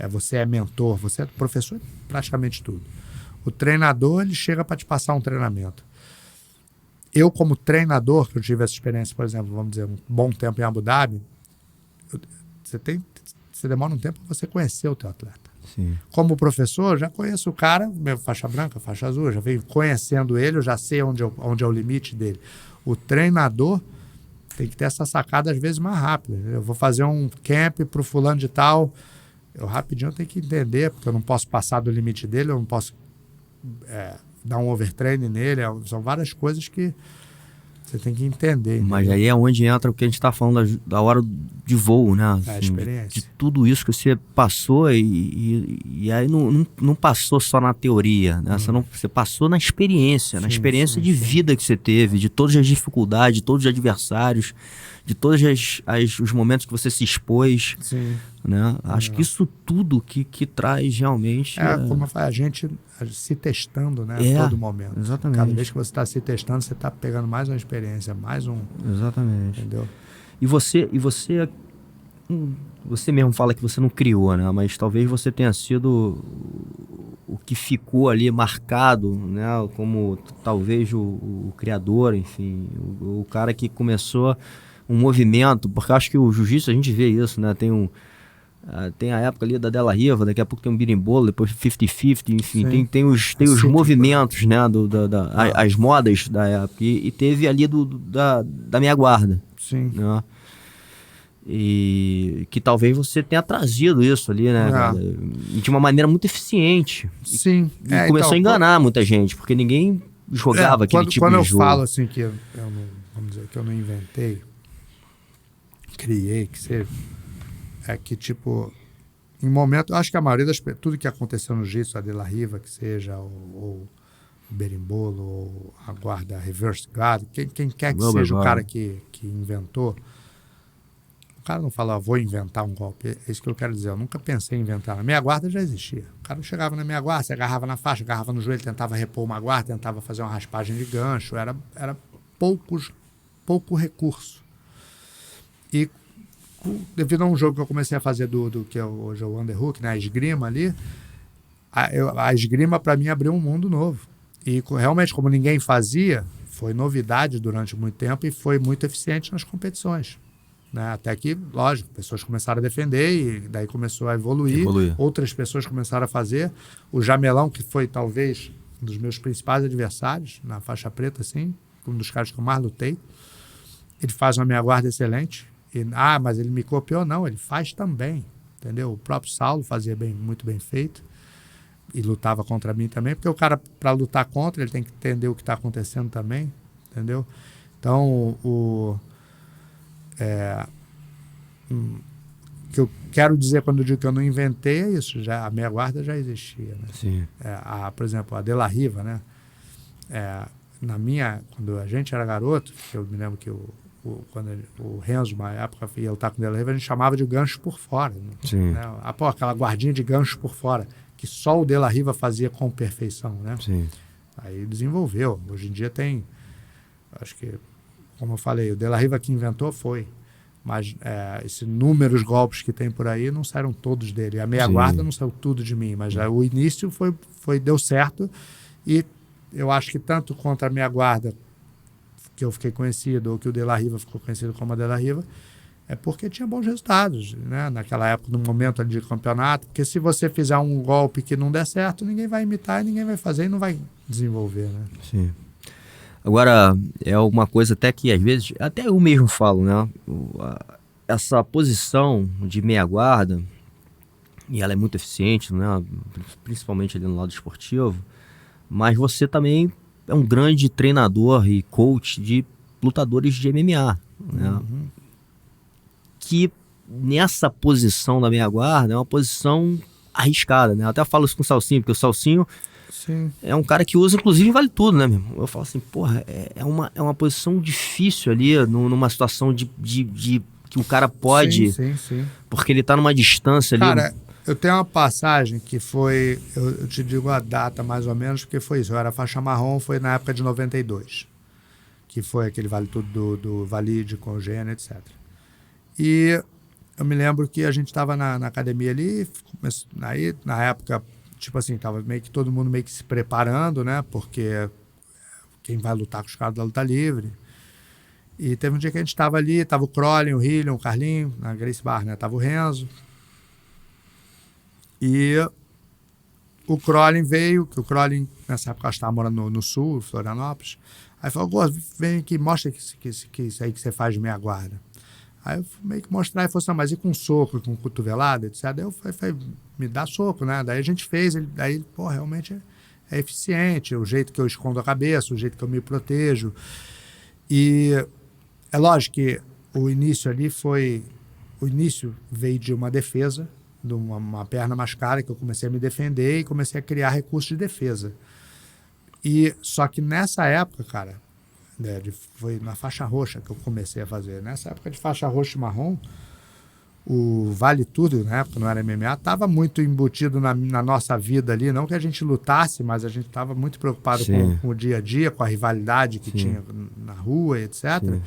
S1: você é mentor, você é professor, é praticamente tudo. O treinador, ele chega para te passar um treinamento. Eu, como treinador, que eu tive essa experiência, por exemplo, vamos dizer, um bom tempo em Abu Dhabi, você demora um tempo para você conhecer o teu atleta.
S2: Sim.
S1: Como professor, já conheço o cara, meu faixa branca, faixa azul, já venho conhecendo ele, eu já sei onde é o limite dele. O treinador tem que ter essa sacada às vezes mais rápida. Eu vou fazer um camp para o fulano de tal, eu rapidinho tenho que entender, porque eu não posso passar do limite dele, eu não posso dar um overtraining nele, são várias coisas que você tem que entender.
S2: Mas aí é onde entra o que a gente está falando da hora de voo, né? Assim,
S1: a experiência.
S2: De tudo isso que você passou e aí não passou só na teoria, né? Você passou na experiência, na experiência de vida que você teve, de todas as dificuldades, de todos os adversários, de todos os momentos que você se expôs.
S1: Sim.
S2: Né? Acho que isso tudo que traz realmente...
S1: como eu falei, a gente se testando, né? A todo momento.
S2: Exatamente.
S1: Cada vez que você está se testando, você está pegando mais uma experiência, mais um...
S2: Exatamente.
S1: Entendeu?
S2: E você mesmo fala que você não criou, né? Mas talvez você tenha sido o que ficou ali marcado, né? Como talvez o criador, enfim, o cara que começou um movimento, porque eu acho que o jiu-jitsu, a gente vê isso, né? Tem a época ali da Della Riva, daqui a pouco tem um berimbolo, depois 50-50, enfim, tem os movimentos, né? As modas da época, e teve ali da minha guarda.
S1: Sim.
S2: Né? E que talvez você tenha trazido isso ali, né? E de uma maneira muito eficiente.
S1: Sim.
S2: E começou a enganar muita gente, porque ninguém jogava aquele tipo de jogo.
S1: Quando eu falo assim que vamos dizer, que eu não inventei, criei, que seja, é que tipo, em momento, eu acho que a maioria tudo que aconteceu no jiu-jitsu, a Della Riva, que seja, ou o berimbolo, ou a guarda reverse guard, quem quer que seja o cara que inventou, o cara não fala, vou inventar um golpe. É isso que eu quero dizer. Eu nunca pensei em inventar. A minha guarda já existia. O cara chegava na minha guarda, se agarrava na faixa, agarrava no joelho, tentava repor uma guarda, tentava fazer uma raspagem de gancho. Era pouco recurso. E devido a um jogo que eu comecei a fazer do que hoje é o underhook, né, a esgrima ali, a esgrima para mim abriu um mundo novo. E realmente, como ninguém fazia, foi novidade durante muito tempo e foi muito eficiente nas competições. Né? Até que, lógico, pessoas começaram a defender e daí começou a evoluir. Outras pessoas começaram a fazer. O Jamelão, que foi talvez um dos meus principais adversários na faixa preta, assim, um dos caras que eu mais lutei, ele faz uma meia guarda excelente. Mas ele me copiou? Não, ele faz também, entendeu? O próprio Saulo fazia muito bem feito e lutava contra mim também, porque o cara, para lutar contra, ele tem que entender o que está acontecendo também, entendeu? Então, que eu quero dizer quando eu digo que eu não inventei é isso, já, a meia guarda já existia. Né?
S2: Sim.
S1: Por exemplo, a De La Riva, né? Quando a gente era garoto, eu me lembro que quando o Renzo, uma época, ia lutar com o De La Riva, a gente chamava de gancho por fora.
S2: Sim.
S1: Né? Aquela guardinha de gancho por fora, que só o De La Riva fazia com perfeição. Né?
S2: Sim.
S1: Aí desenvolveu. Hoje em dia tem, acho que, como eu falei, o De La Riva que inventou foi. Mas esses inúmeros golpes que tem por aí não saíram todos dele. A meia guarda não saiu tudo de mim, mas o início deu certo. E eu acho que tanto contra a meia guarda, que eu fiquei conhecido, ou que o De La Riva ficou conhecido como a De La Riva, é porque tinha bons resultados, né? Naquela época, no momento ali de campeonato. Porque se você fizer um golpe que não der certo, ninguém vai imitar, ninguém vai fazer e não vai desenvolver, né?
S2: Sim. Agora, é uma coisa até que às vezes, até eu mesmo falo, né? Essa posição de meia guarda, e ela é muito eficiente, né? Principalmente ali no lado esportivo, mas você também é um grande treinador e coach de lutadores de MMA, né?
S1: Uhum.
S2: Que nessa posição da meia guarda é uma posição arriscada, né? Eu até falo isso com o Salsinho, porque o Salsinho
S1: Sim.
S2: é um cara que usa, inclusive, vale tudo, né, meu irmão? Eu falo assim, porra, é uma posição difícil ali, numa situação de que o cara pode...
S1: Sim.
S2: Porque ele tá numa distância ali...
S1: Cara, eu tenho uma passagem que foi... Eu te digo a data mais ou menos, porque foi isso. Eu era faixa marrom, foi na época de 92. Que foi aquele vale tudo do Valide, Congênio, etc. E eu me lembro que a gente estava na academia ali, aí na época... Tipo assim, tava meio que todo mundo meio que se preparando, né? Porque quem vai lutar com os caras da luta livre. E teve um dia que a gente tava ali, tava o Crowley, o Hillian, o Carlinho, na Gracie Bar, né? Tava o Renzo. E o Crowley veio, que o Crowley nessa época estava morando no sul, Florianópolis. Aí falou, Gordo, vem aqui, mostra isso aí que você faz de meia guarda. Aí eu fui meio que mostrar, e falou assim, mas e com soco, e com cotovelada, etc. Daí eu falei, me dá soco, né? Daí a gente fez, daí, pô, realmente é eficiente, o jeito que eu escondo a cabeça, o jeito que eu me protejo. E é lógico que o início veio de uma defesa, de uma perna mais cara, que eu comecei a me defender e comecei a criar recursos de defesa. E só que nessa época, cara, foi na faixa roxa que eu comecei a fazer. Nessa época de faixa roxa e marrom, o Vale Tudo, na época não era MMA, estava muito embutido na nossa vida ali. Não que a gente lutasse, mas a gente estava muito preocupado com o dia a dia, com a rivalidade que tinha na rua, etc. Sim.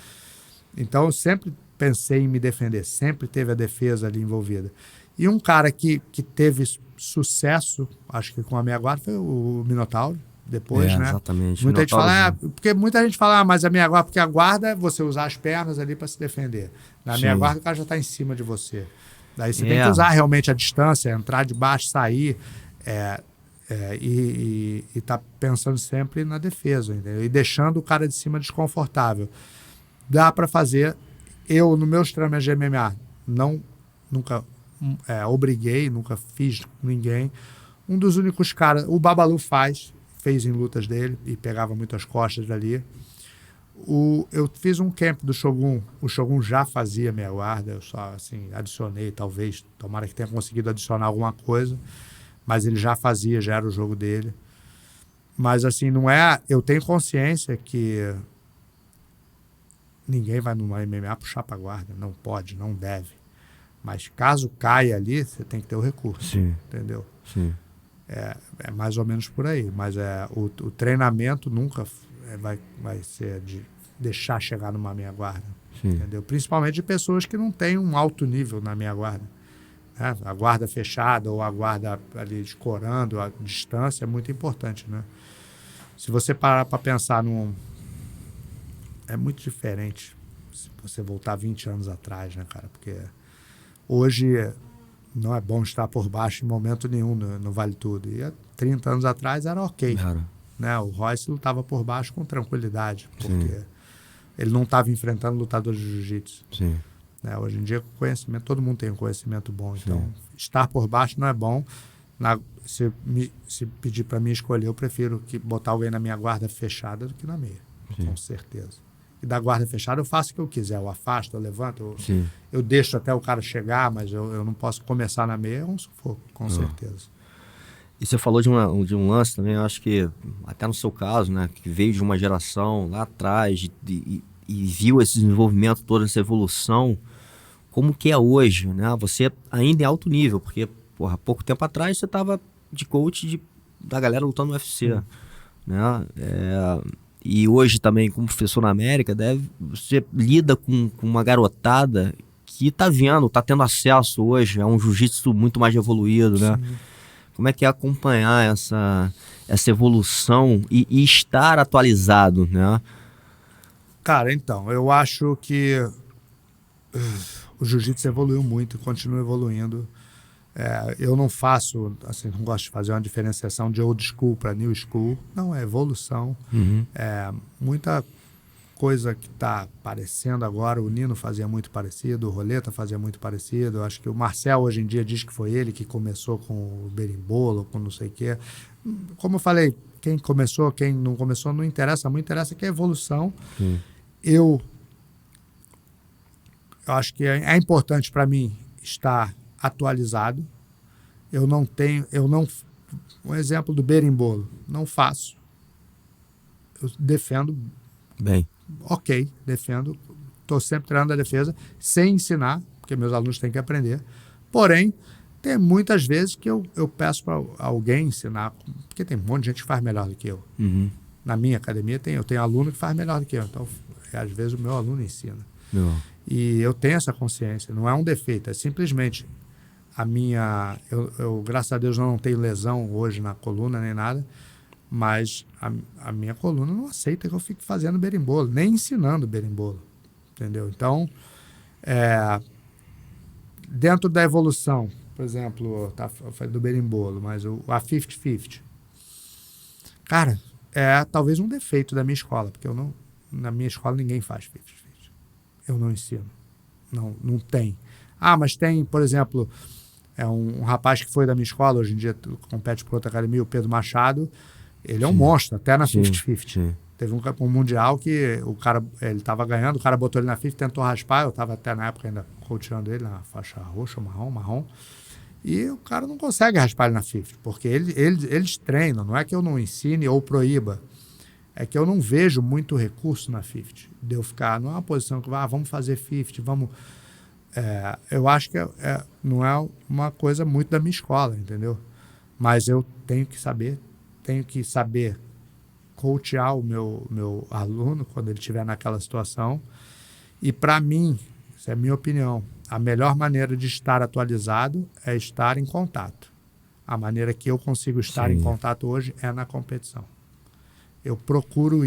S1: Então eu sempre pensei em me defender, sempre teve a defesa ali envolvida. E um cara que teve sucesso, acho que com a meia guarda, foi o Minotauro. Depois, né?
S2: Exatamente.
S1: Muita gente fala, porque muita gente fala, mas a meia guarda, porque a guarda é você usar as pernas ali para se defender. Na meia guarda, o cara já está em cima de você. Daí você tem que usar realmente a distância, entrar de baixo, sair, e tá pensando sempre na defesa, entendeu? E deixando o cara de cima desconfortável. Dá para fazer. Eu, no meu treinamento de MMA, nunca obriguei, nunca fiz com ninguém. Um dos únicos caras, o Babalu fez em lutas dele e pegava muito as costas dali. Eu fiz um camp do Shogun, o Shogun já fazia meia guarda, eu só assim, adicionei, talvez, tomara que tenha conseguido adicionar alguma coisa, mas ele já fazia, já era o jogo dele. Mas assim, não é... Eu tenho consciência que ninguém vai numa MMA puxar para guarda, não pode, não deve. Mas caso caia ali, você tem que ter o recurso,
S2: sim,
S1: entendeu?
S2: Sim.
S1: É mais ou menos por aí, mas o treinamento nunca vai ser de deixar chegar numa meia guarda, entendeu? Principalmente de pessoas que não têm um alto nível na meia guarda, né? A guarda fechada ou a guarda ali escorando, a distância é muito importante, né? Se você parar para pensar é muito diferente se você voltar 20 anos atrás, né, cara? Porque hoje não é bom estar por baixo em momento nenhum no Vale Tudo. E há 30 anos atrás era ok. Né? O Royce lutava por baixo com tranquilidade, porque ele não estava enfrentando lutadores de jiu-jitsu. Né? Hoje em dia, conhecimento, todo mundo tem um conhecimento bom. Então, estar por baixo não é bom. Se pedir para mim escolher, eu prefiro botar alguém na minha guarda fechada do que na meia. Com certeza. e da guarda fechada, eu faço o que eu quiser. Eu afasto, eu levanto, eu deixo até o cara chegar, mas eu não posso começar na meia, é um sufoco, com certeza.
S2: E você falou de um lance também, eu acho que, até no seu caso, né, que veio de uma geração lá atrás e viu esse desenvolvimento, toda essa evolução, como que é hoje, né? Você ainda é alto nível, porque, porra, pouco tempo atrás você estava de coach da galera lutando no UFC, né? E hoje também, como professor na América, você lida com uma garotada que tá tendo acesso hoje a um jiu-jitsu muito mais evoluído, né? Sim. Como é que é acompanhar essa evolução e estar atualizado, né?
S1: Cara, então, eu acho que o jiu-jitsu evoluiu muito e continua evoluindo. Eu não faço, assim, não gosto de fazer uma diferenciação de old school para new school. Não, é evolução. Muita coisa que está aparecendo agora, o Nino fazia muito parecido, o Roleta fazia muito parecido. Eu acho que o Marcel hoje em dia diz que foi ele que começou com o berimbolo, com não sei o quê. Como eu falei, quem começou, quem não começou, não interessa muito, interessa que é evolução. Eu acho que é importante para mim estar atualizado. Um exemplo do berimbolo, não faço. Eu defendo
S2: bem.
S1: Ok, defendo. Estou sempre treinando a defesa, sem ensinar, porque meus alunos têm que aprender. Porém, tem muitas vezes que eu peço para alguém ensinar, porque tem um monte de gente que faz melhor do que eu. Na minha academia eu tenho aluno que faz melhor do que eu. Então, às vezes o meu aluno ensina. E eu tenho essa consciência, não é um defeito, é simplesmente eu graças a Deus não tenho lesão hoje na coluna nem nada, mas a minha coluna não aceita que eu fique fazendo berimbolo, nem ensinando berimbolo, entendeu? Então, dentro da evolução, por exemplo, eu falei do berimbolo, mas a 50-50, cara, é talvez um defeito da minha escola, porque na minha escola ninguém faz 50-50. Eu não ensino. Não tem. Mas tem, por exemplo, um rapaz que foi da minha escola, hoje em dia compete por outra academia, o Pedro Machado. Ele é um monstro, até na 50-50. Teve um mundial que o cara, ele estava ganhando, o cara botou ele na 50, tentou raspar, eu estava até na época ainda coachando ele na faixa roxa, marrom, e o cara não consegue raspar ele na 50, porque eles treinam, não é que eu não ensine ou proíba, é que eu não vejo muito recurso na 50, de eu ficar numa posição que vamos fazer 50, vamos... eu acho que não é uma coisa muito da minha escola, entendeu? Mas eu tenho que saber coachar o meu aluno quando ele estiver naquela situação. E para mim, essa é a minha opinião, a melhor maneira de estar atualizado é estar em contato. A maneira que eu consigo estar em contato hoje é na competição. Eu procuro,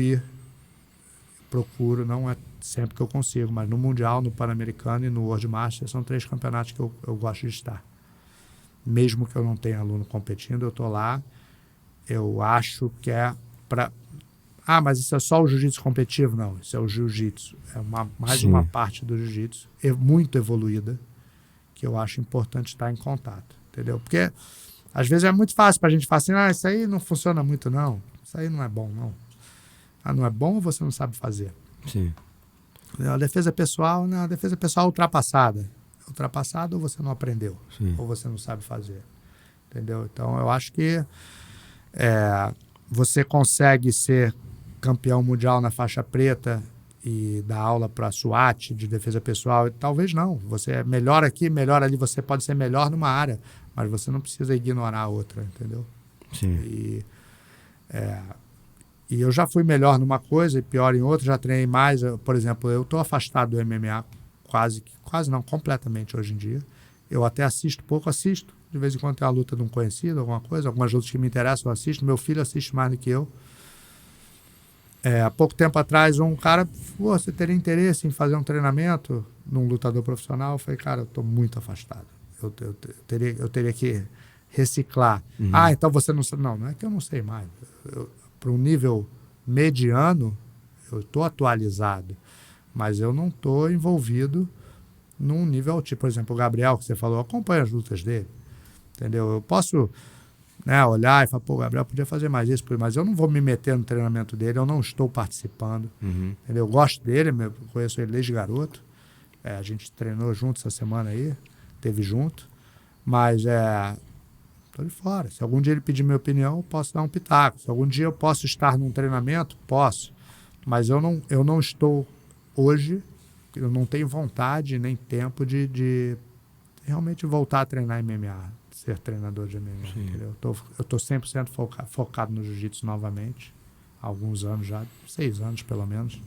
S1: não é sempre que eu consigo, mas no Mundial, no Pan-Americano e no World Master são 3 campeonatos que eu gosto de estar. Mesmo que eu não tenha aluno competindo, eu estou lá. Eu acho que é para... mas isso é só o jiu-jitsu competitivo? Não, isso é o jiu-jitsu. É mais uma parte do jiu-jitsu muito evoluída, que eu acho importante estar em contato, entendeu? Porque às vezes é muito fácil para a gente falar assim, isso aí não funciona muito, não. Isso aí não é bom, não. Não é bom ou você não sabe fazer?
S2: Sim.
S1: A defesa pessoal, ultrapassada. Ultrapassada ou você não aprendeu, ou você não sabe fazer, entendeu? Então eu acho que você consegue ser campeão mundial na faixa preta e dar aula para SWAT de defesa pessoal, talvez não. Você é melhor aqui, melhor ali, você pode ser melhor numa área, mas você não precisa ignorar a outra, entendeu?
S2: Sim.
S1: E eu já fui melhor numa coisa e pior em outra, já treinei mais. Por exemplo, eu estou afastado do MMA quase não, completamente hoje em dia. Eu até assisto pouco, de vez em quando tem uma luta de um conhecido, alguma coisa, algumas lutas que me interessam, eu assisto. Meu filho assiste mais do que eu. Há pouco tempo atrás, um cara, você teria interesse em fazer um treinamento num lutador profissional? Eu falei, cara, eu estou muito afastado. Eu teria que reciclar. Então você não sabe. Não é que eu não sei mais. Para um nível mediano, eu estou atualizado, mas eu não estou envolvido num nível tipo, por exemplo, o Gabriel, que você falou, acompanha as lutas dele, entendeu? Eu posso né, olhar e falar, pô, o Gabriel podia fazer mais isso, mas eu não vou me meter no treinamento dele, eu não estou participando. Entendeu? Eu gosto dele, eu conheço ele desde garoto. A gente treinou junto essa semana aí, teve junto, mas tô de fora. Se algum dia ele pedir minha opinião, eu posso dar um pitaco. Se algum dia eu posso estar num treinamento, posso. Mas eu não estou eu não tenho vontade nem tempo de realmente voltar a treinar MMA, ser treinador de MMA. Entendeu? Eu tô 100% focado no jiu-jitsu novamente, há alguns anos já, 6 anos pelo menos.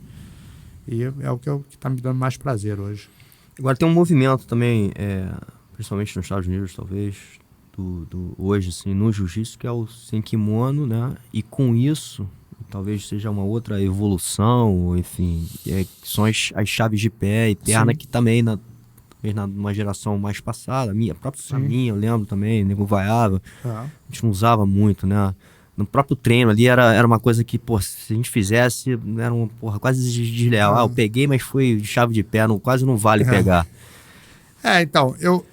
S1: E é o que está me dando mais prazer hoje.
S2: Agora tem um movimento também, principalmente nos Estados Unidos, talvez, hoje, assim, no jiu-jitsu, que é o sem kimono, né? E com isso, talvez seja uma outra evolução, enfim, são as chaves de pé e perna. Sim. Que também, numa geração mais passada, a própria minha, eu lembro também, nego vaiava, a gente não usava muito, né? No próprio treino ali era uma coisa que, pô, se a gente fizesse, era quase desleal. Eu peguei, mas foi de chave de pé, quase não vale pegar.
S1: Então, eu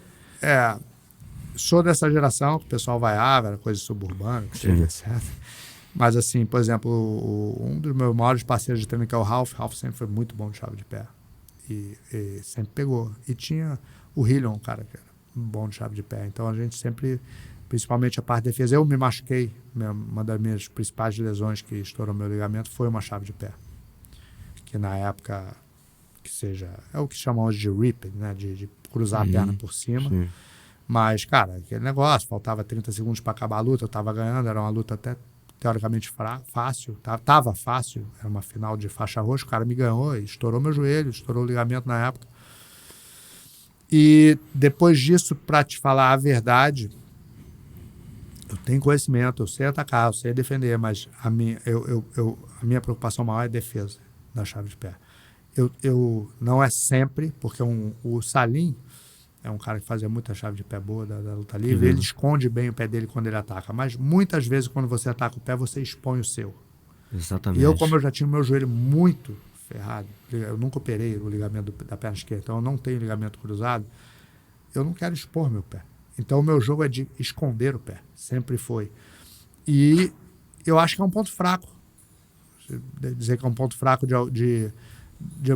S1: sou dessa geração que o pessoal vaiava, era coisa suburbana, etc. Mas assim, por exemplo, um dos meus maiores parceiros de treino, que é o Ralph sempre foi muito bom de chave de pé. E sempre pegou. E tinha o Hillion, um cara que era bom de chave de pé. Então a gente sempre, principalmente a parte de defesa, eu me machuquei. Uma das minhas principais lesões que estourou meu ligamento foi uma chave de pé. Que na época, é o que chamam hoje de ripped, né? De cruzar a perna por cima. Sim. Mas, cara, aquele negócio, faltava 30 segundos para acabar a luta, eu estava ganhando, era uma luta até teoricamente fácil, tava fácil, era uma final de faixa roxa, o cara me ganhou e estourou meu joelho, estourou o ligamento na época. E depois disso, para te falar a verdade, eu tenho conhecimento, eu sei atacar, eu sei defender, mas a minha preocupação maior é a defesa da chave de pé. Eu não é sempre, porque o Salim é um cara que fazia muita chave de pé boa da luta livre, ele esconde bem o pé dele quando ele ataca, mas muitas vezes quando você ataca o pé, você expõe o seu.
S2: Exatamente.
S1: E como eu já tinha o meu joelho muito ferrado, eu nunca operei o ligamento da perna esquerda, então eu não tenho ligamento cruzado, eu não quero expor meu pé. Então o meu jogo é de esconder o pé, sempre foi. E eu acho que é um ponto fraco, dizer que é um ponto fraco de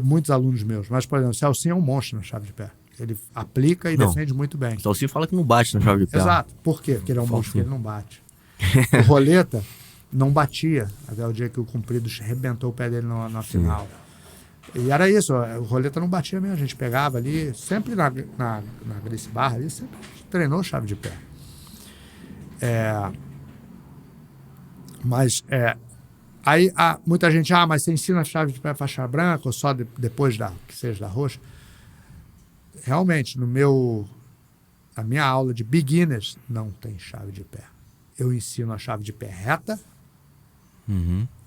S1: muitos alunos meus, mas, por exemplo, o Celcinho é um monstro na chave de pé. Ele aplica e defende muito bem.
S2: O Celcinho fala que não bate na chave de pé.
S1: Exato. Por quê? Porque ele é um monstro que ele não bate. O Roleta não batia até o dia que o Comprido arrebentou o pé dele na final. E era isso. O Roleta não batia mesmo. A gente pegava ali, sempre na Gracie Barra, ali, sempre treinou chave de pé. Aí muita gente, mas você ensina a chave de pé faixa branca ou só depois que seja da roxa? Realmente, a minha aula de beginners não tem chave de pé. Eu ensino a chave de pé reta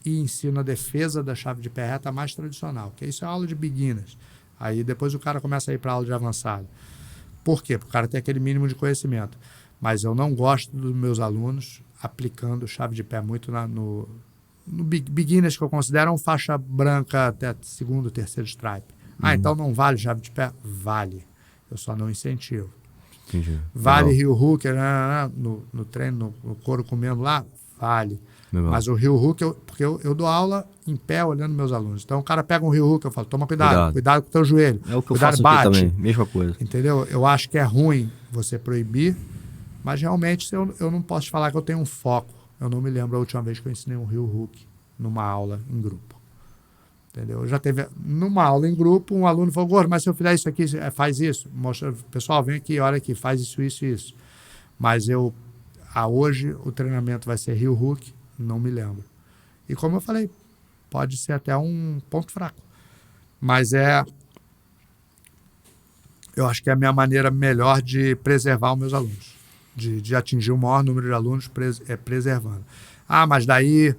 S1: e ensino a defesa da chave de pé reta mais tradicional, que isso é a aula de beginners. Aí depois o cara começa a ir para a aula de avançado. Por quê? Porque o cara tem aquele mínimo de conhecimento. Mas eu não gosto dos meus alunos aplicando chave de pé muito no beginners, que eu considero um faixa branca até segundo, terceiro stripe. Então não vale chave de pé? Vale. Eu só não incentivo.
S2: Entendi.
S1: Vale Heel Hook no treino, no couro comendo lá? Vale. Legal. Mas o Heel Hook, porque eu dou aula em pé olhando meus alunos. Então o cara pega um Heel Hook, eu falo, toma cuidado com o teu joelho.
S2: É o que eu faço aqui também, mesma coisa.
S1: Entendeu? Eu acho que é ruim você proibir, mas realmente eu não posso te falar que eu tenho um foco. Eu não me lembro a última vez que eu ensinei um Heel Hook numa aula em grupo. Entendeu? Já teve numa aula em grupo, um aluno falou, Gordo, mas se eu fizer isso aqui, faz isso. Mostra, pessoal, vem aqui, olha aqui, faz isso, isso e isso. Mas hoje o treinamento vai ser Heel Hook, não me lembro. E como eu falei, pode ser até um ponto fraco. Mas eu acho que é a minha maneira melhor de preservar os meus alunos. De atingir o maior número de alunos preservando. Mas daí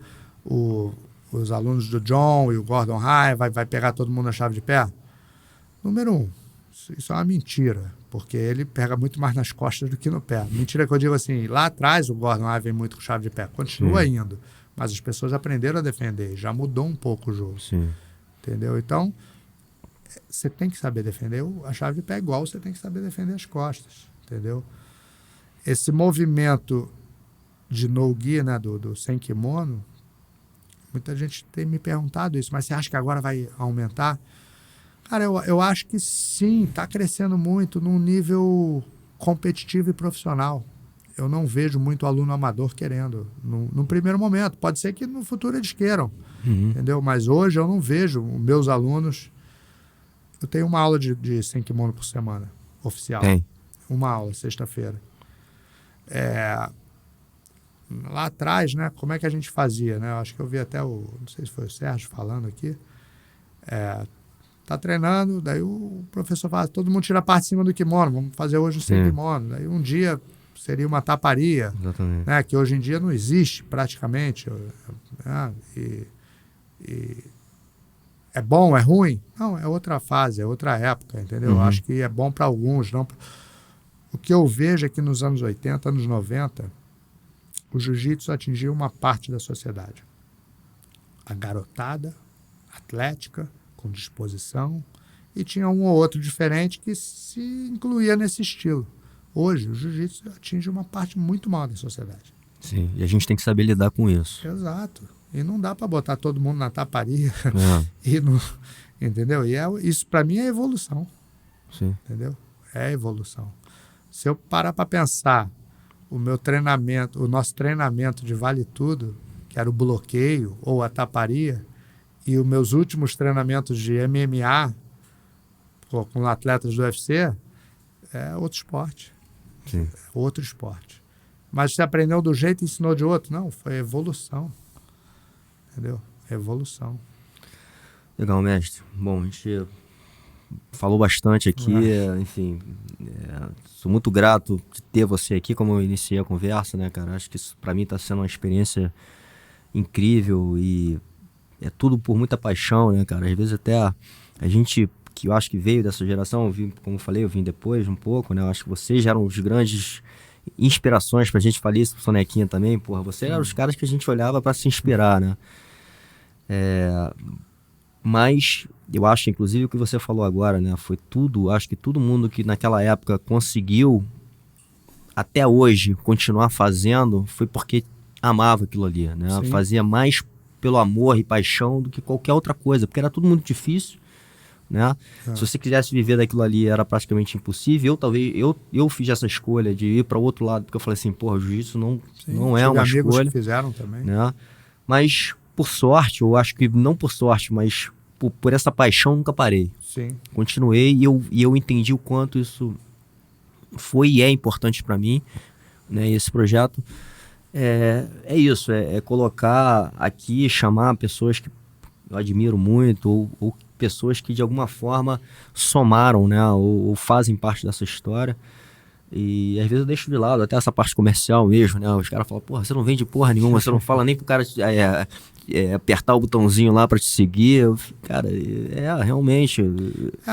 S1: os alunos do John e o Gordon Ryan vai pegar todo mundo na chave de pé? Número 1, isso é uma mentira, porque ele pega muito mais nas costas do que no pé. Mentira que eu digo assim, lá atrás o Gordon Ryan vem muito com chave de pé, continua indo, mas as pessoas aprenderam a defender, já mudou um pouco o jogo.
S2: Sim.
S1: Entendeu? Então, você tem que saber defender a chave de pé igual você tem que saber defender as costas, entendeu? Esse movimento de no-gi, né, do sem kimono, muita gente tem me perguntado isso, mas você acha que agora vai aumentar? Cara, eu acho que sim, está crescendo muito num nível competitivo e profissional. Eu não vejo muito aluno amador querendo, no primeiro momento. Pode ser que no futuro eles queiram, entendeu? Mas hoje eu não vejo meus alunos... Eu tenho uma aula de sem kimono por semana, oficial.
S2: Tem.
S1: Uma aula, sexta-feira. Lá atrás, né, como é que a gente fazia, né? Eu acho que eu vi até não sei se foi o Sérgio falando aqui. Tá treinando, daí o professor fala, todo mundo tira a parte de cima do kimono, vamos fazer hoje o sem kimono. Daí um dia seria uma taparia, né, que hoje em dia não existe praticamente. Né, e é bom, é ruim? Não, é outra fase, é outra época, entendeu? Eu acho que é bom para alguns. Não. O que eu vejo é que nos anos 80, anos 90, o jiu-jitsu atingiu uma parte da sociedade. A garotada, atlética, com disposição, e tinha um ou outro diferente que se incluía nesse estilo. Hoje, o jiu-jitsu atinge uma parte muito maior da sociedade.
S2: Sim, e a gente tem que saber lidar com isso.
S1: Exato. E não dá para botar todo mundo na taparia. E não, entendeu? E isso, para mim, é evolução.
S2: Sim.
S1: Entendeu? É evolução. Se eu parar para pensar o nosso treinamento de Vale Tudo, que era o bloqueio ou a taparia, e os meus últimos treinamentos de MMA com atletas do UFC, é outro esporte.
S2: Sim.
S1: É outro esporte. Mas você aprendeu do jeito e ensinou de outro? Não, foi evolução. Entendeu? Evolução.
S2: Legal, mestre. Bom, a gente falou bastante aqui, enfim, sou muito grato de ter você aqui, como eu iniciei a conversa, né, cara? Acho que isso pra mim está sendo uma experiência incrível e é tudo por muita paixão, né, cara? Às vezes até a gente, que eu acho que veio dessa geração, como eu falei, eu vim depois um pouco, né? Eu acho que vocês já eram os grandes inspirações pra gente, falei isso pro Sonequinha também, porra, vocês eram os caras que a gente olhava para se inspirar, né? Mas eu acho, inclusive, o que você falou agora, né? Foi tudo, acho que todo mundo que naquela época conseguiu até hoje continuar fazendo foi porque amava aquilo ali, né?
S1: Sim.
S2: Fazia mais pelo amor e paixão do que qualquer outra coisa, porque era tudo muito difícil, né? Se você quisesse viver daquilo ali era praticamente impossível. Eu fiz essa escolha de ir para o outro lado, porque eu falei assim, porra, o jiu-jitsu não é uma escolha,
S1: que fizeram também,
S2: né? Mas por sorte, eu acho que não por sorte, mas por essa paixão nunca parei.
S1: Sim.
S2: Continuei e eu entendi o quanto isso foi e é importante para mim, né? Esse projeto é isso, é colocar aqui, chamar pessoas que eu admiro muito ou pessoas que de alguma forma somaram, né? Ou fazem parte dessa história. E às vezes eu deixo de lado até essa parte comercial mesmo, né? Os caras falam, porra, você não vende porra nenhuma, você não fala nem pro cara apertar o botãozinho lá pra te seguir. Cara, realmente...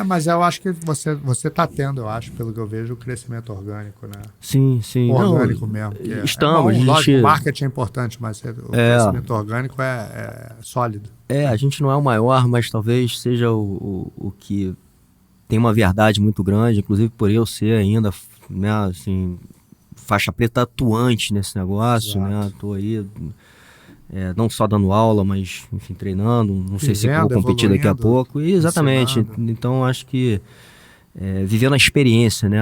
S1: mas eu acho que você tá tendo, eu acho, pelo que eu vejo, o crescimento orgânico, né?
S2: Sim, sim.
S1: Orgânico mesmo.
S2: Estamos,
S1: lógico, o marketing é importante, mas o crescimento orgânico é sólido.
S2: A gente não é o maior, mas talvez seja o que tem uma verdade muito grande, inclusive por eu ser ainda, né, assim, faixa preta atuante nesse negócio. Exato. Né? Tô aí não só dando aula, mas enfim, treinando, não sei se vou competir daqui a pouco. E, exatamente, ensinando. Então acho que vivendo a experiência, né,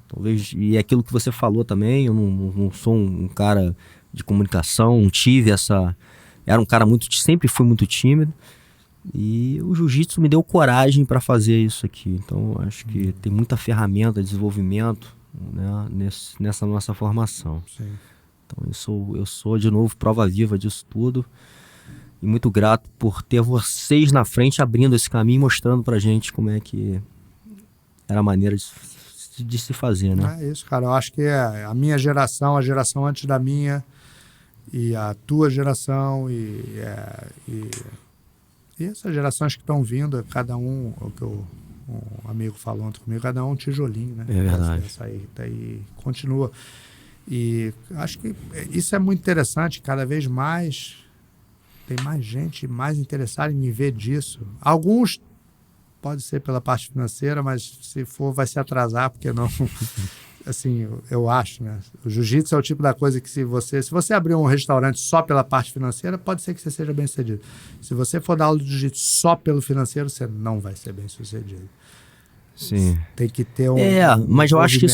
S2: talvez, e é aquilo que você falou também, eu não sou um cara de comunicação, não tive essa... Era um cara sempre fui muito tímido, e o jiu-jitsu me deu coragem para fazer isso aqui. Então acho que tem muita ferramenta de desenvolvimento, né, nessa nossa formação.
S1: Sim.
S2: Então eu sou de novo prova viva disso tudo e muito grato por ter vocês na frente abrindo esse caminho, mostrando pra gente como é que era a maneira de se fazer, né?
S1: É isso, cara. Eu acho que a minha geração, a geração antes da minha e a tua geração e essas gerações que estão vindo, cada um, o que um amigo falou ontem comigo, cada um tijolinho, né?
S2: É verdade.
S1: Essa aí, daí continua. E acho que isso é muito interessante, cada vez mais tem mais gente mais interessada em me ver disso. Alguns pode ser pela parte financeira, mas se for vai se atrasar, porque assim, eu acho, né? O jiu-jitsu é o tipo da coisa que se você abrir um restaurante só pela parte financeira, pode ser que você seja bem sucedido. Se você for dar aula de jiu-jitsu só pelo financeiro, você não vai ser bem sucedido.
S2: Sim.
S1: Tem que ter
S2: mas eu acho que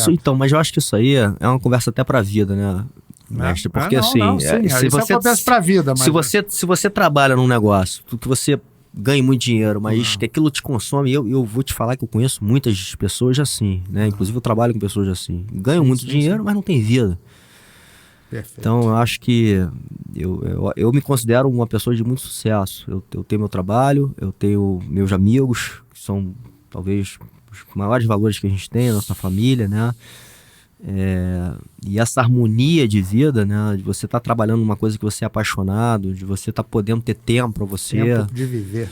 S2: isso aí é uma conversa até pra vida, né? Mestre, porque se você
S1: pra vida, mas
S2: se você trabalha num negócio que você ganha muito dinheiro, mas que aquilo te consome, eu vou te falar que eu conheço muitas pessoas assim, né? Inclusive eu trabalho com pessoas assim, ganham muito dinheiro, mas não tem vida.
S1: Perfeito.
S2: Então eu acho que eu me considero uma pessoa de muito sucesso. Eu tenho meu trabalho, eu tenho meus amigos, que são talvez os maiores valores que a gente tem, a nossa família, né? E essa harmonia de vida, né? De você estar trabalhando numa coisa que você é apaixonado, de você estar podendo ter tempo para você.
S1: Tempo de viver.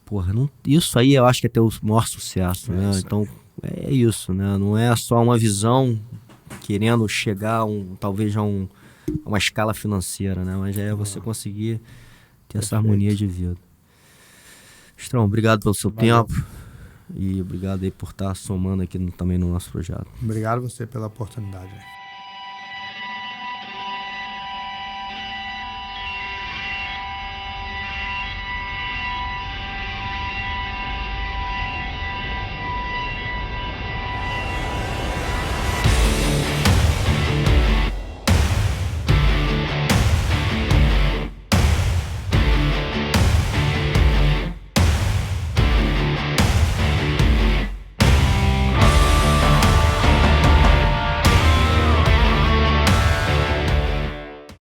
S2: Porra, isso aí eu acho que é ter o maior sucesso, né? Então é isso, né? Não é só uma visão querendo chegar talvez a uma escala financeira, né? Mas é você conseguir ter essa harmonia de vida. Estrão, obrigado pelo seu tempo. E obrigado aí por estar somando aqui também no nosso projeto.
S1: Obrigado a você pela oportunidade.